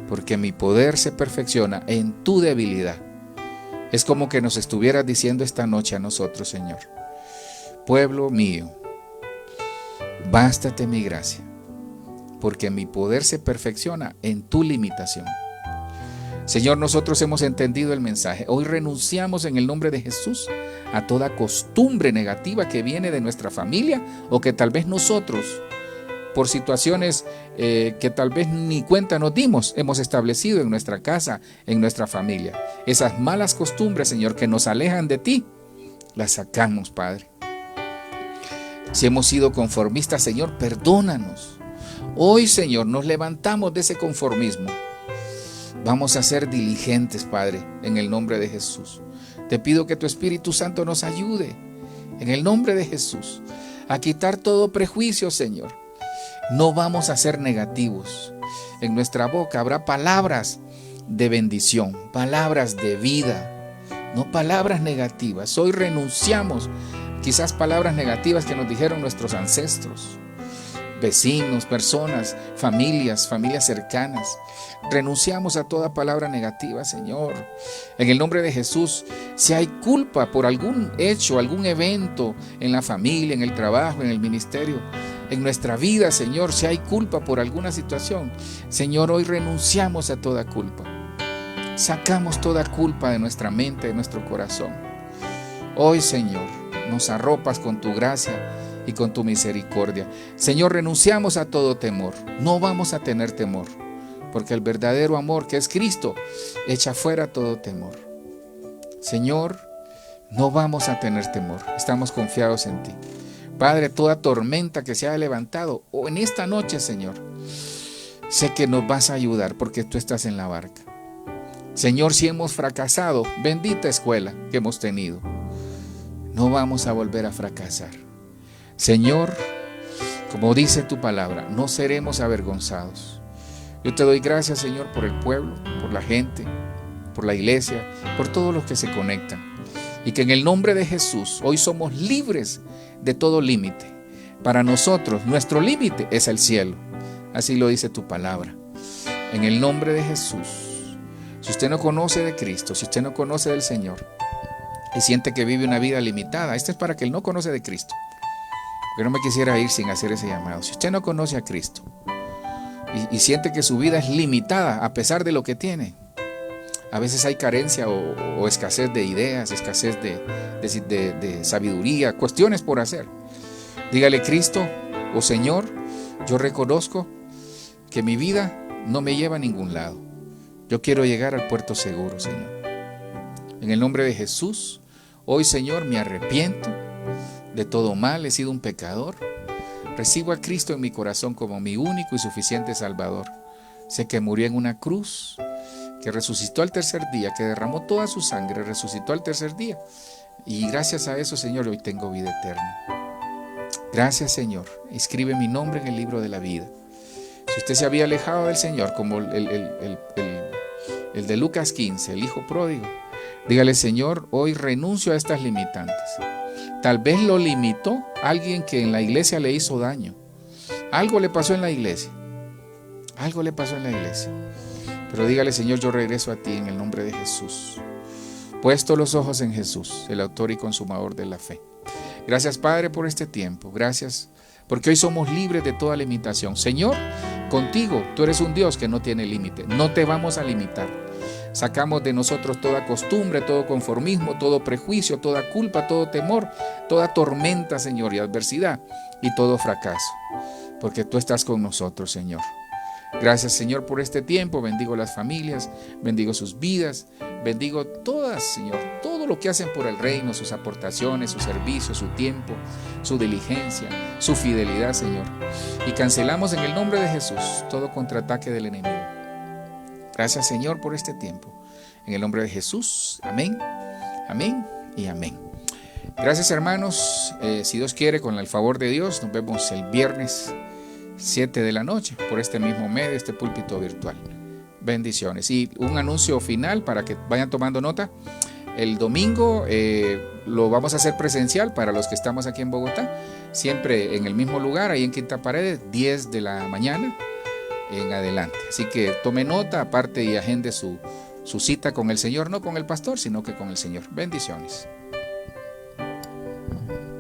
porque mi poder se perfecciona en tu debilidad. Es como que nos estuvieras diciendo esta noche a nosotros, Señor, pueblo mío, bástate mi gracia, porque mi poder se perfecciona en tu limitación. Señor, nosotros hemos entendido el mensaje. Hoy renunciamos en el nombre de Jesús a toda costumbre negativa que viene de nuestra familia o que tal vez nosotros, por situaciones que tal vez ni cuenta nos dimos, hemos establecido en nuestra casa, en nuestra familia. Esas malas costumbres, Señor, que nos alejan de ti, las sacamos, Padre. Si hemos sido conformistas, Señor, perdónanos. Hoy, Señor, nos levantamos de ese conformismo. Vamos a ser diligentes, Padre, en el nombre de Jesús. Te pido que tu Espíritu Santo nos ayude, en el nombre de Jesús, a quitar todo prejuicio, Señor. No vamos a ser negativos. En nuestra boca habrá palabras de bendición, palabras de vida, no palabras negativas. Hoy renunciamos, quizás palabras negativas que nos dijeron nuestros ancestros, vecinos, personas, familias cercanas. Renunciamos a toda palabra negativa, Señor. En el nombre de Jesús, si hay culpa por algún hecho, algún evento en la familia, en el trabajo, en el ministerio, en nuestra vida, Señor, si hay culpa por alguna situación, Señor, hoy renunciamos a toda culpa. Sacamos toda culpa de nuestra mente, de nuestro corazón. Hoy, Señor, nos arropas con tu gracia y con tu misericordia. Señor, renunciamos a todo temor. No vamos a tener temor, porque el verdadero amor, que es Cristo, echa fuera todo temor. Señor, no vamos a tener temor. Estamos confiados en ti. Padre, toda tormenta que se haya levantado, o en esta noche, Señor, sé que nos vas a ayudar porque tú estás en la barca. Señor, si hemos fracasado, bendita escuela que hemos tenido. No vamos a volver a fracasar. Señor, como dice tu palabra, no seremos avergonzados. Yo te doy gracias, Señor, por el pueblo, por la gente, por la iglesia, por todos los que se conectan. Y que en el nombre de Jesús hoy somos libres de todo límite. Para nosotros, nuestro límite es el cielo. Así lo dice tu palabra. En el nombre de Jesús. Si usted no conoce de Cristo, si usted no conoce del Señor y siente que vive una vida limitada, esto es para que él no conoce de Cristo. Porque no me quisiera ir sin hacer ese llamado. Si usted no conoce a Cristo y siente que su vida es limitada a pesar de lo que tiene, a veces hay carencia o escasez de ideas, escasez de sabiduría, cuestiones por hacer. Dígale: Cristo o Señor, yo reconozco que mi vida no me lleva a ningún lado. Yo quiero llegar al puerto seguro, Señor. En el nombre de Jesús, hoy, Señor, me arrepiento de todo mal, he sido un pecador. Recibo a Cristo en mi corazón como mi único y suficiente Salvador. Sé que murió en una cruz, que resucitó al tercer día, que derramó toda su sangre, resucitó al tercer día. Y gracias a eso, Señor, hoy tengo vida eterna. Gracias, Señor. Escribe mi nombre en el libro de la vida. Si usted se había alejado del Señor, como el de Lucas 15, el hijo pródigo, dígale: Señor, hoy renuncio a estas limitantes. Tal vez lo limitó alguien que en la iglesia le hizo daño. Algo le pasó en la iglesia. Algo le pasó en la iglesia. Pero dígale: Señor, yo regreso a ti en el nombre de Jesús. Puesto los ojos en Jesús, el autor y consumador de la fe. Gracias, Padre, por este tiempo. Gracias porque hoy somos libres de toda limitación. Señor, contigo, tú eres un Dios que no tiene límite. No te vamos a limitar. Sacamos de nosotros toda costumbre, todo conformismo, todo prejuicio, toda culpa, todo temor, toda tormenta, Señor, y adversidad, y todo fracaso. Porque tú estás con nosotros, Señor. Gracias, Señor, por este tiempo. Bendigo las familias, bendigo sus vidas, bendigo todas, Señor, todo lo que hacen por el reino, sus aportaciones, su servicio, su tiempo, su diligencia, su fidelidad, Señor. Y cancelamos en el nombre de Jesús todo contraataque del enemigo. Gracias, Señor, por este tiempo. En el nombre de Jesús, amén, amén y amén. Gracias, hermanos. Si Dios quiere, con el favor de Dios, nos vemos el viernes 7 de la noche por este mismo medio, este púlpito virtual. Bendiciones. Y un anuncio final para que vayan tomando nota. El domingo lo vamos a hacer presencial para los que estamos aquí en Bogotá, siempre en el mismo lugar, ahí en Quinta Paredes, 10 de la mañana en adelante. Así que tome nota, aparte, y agende su cita con el Señor, no con el pastor, sino que con el Señor. Bendiciones.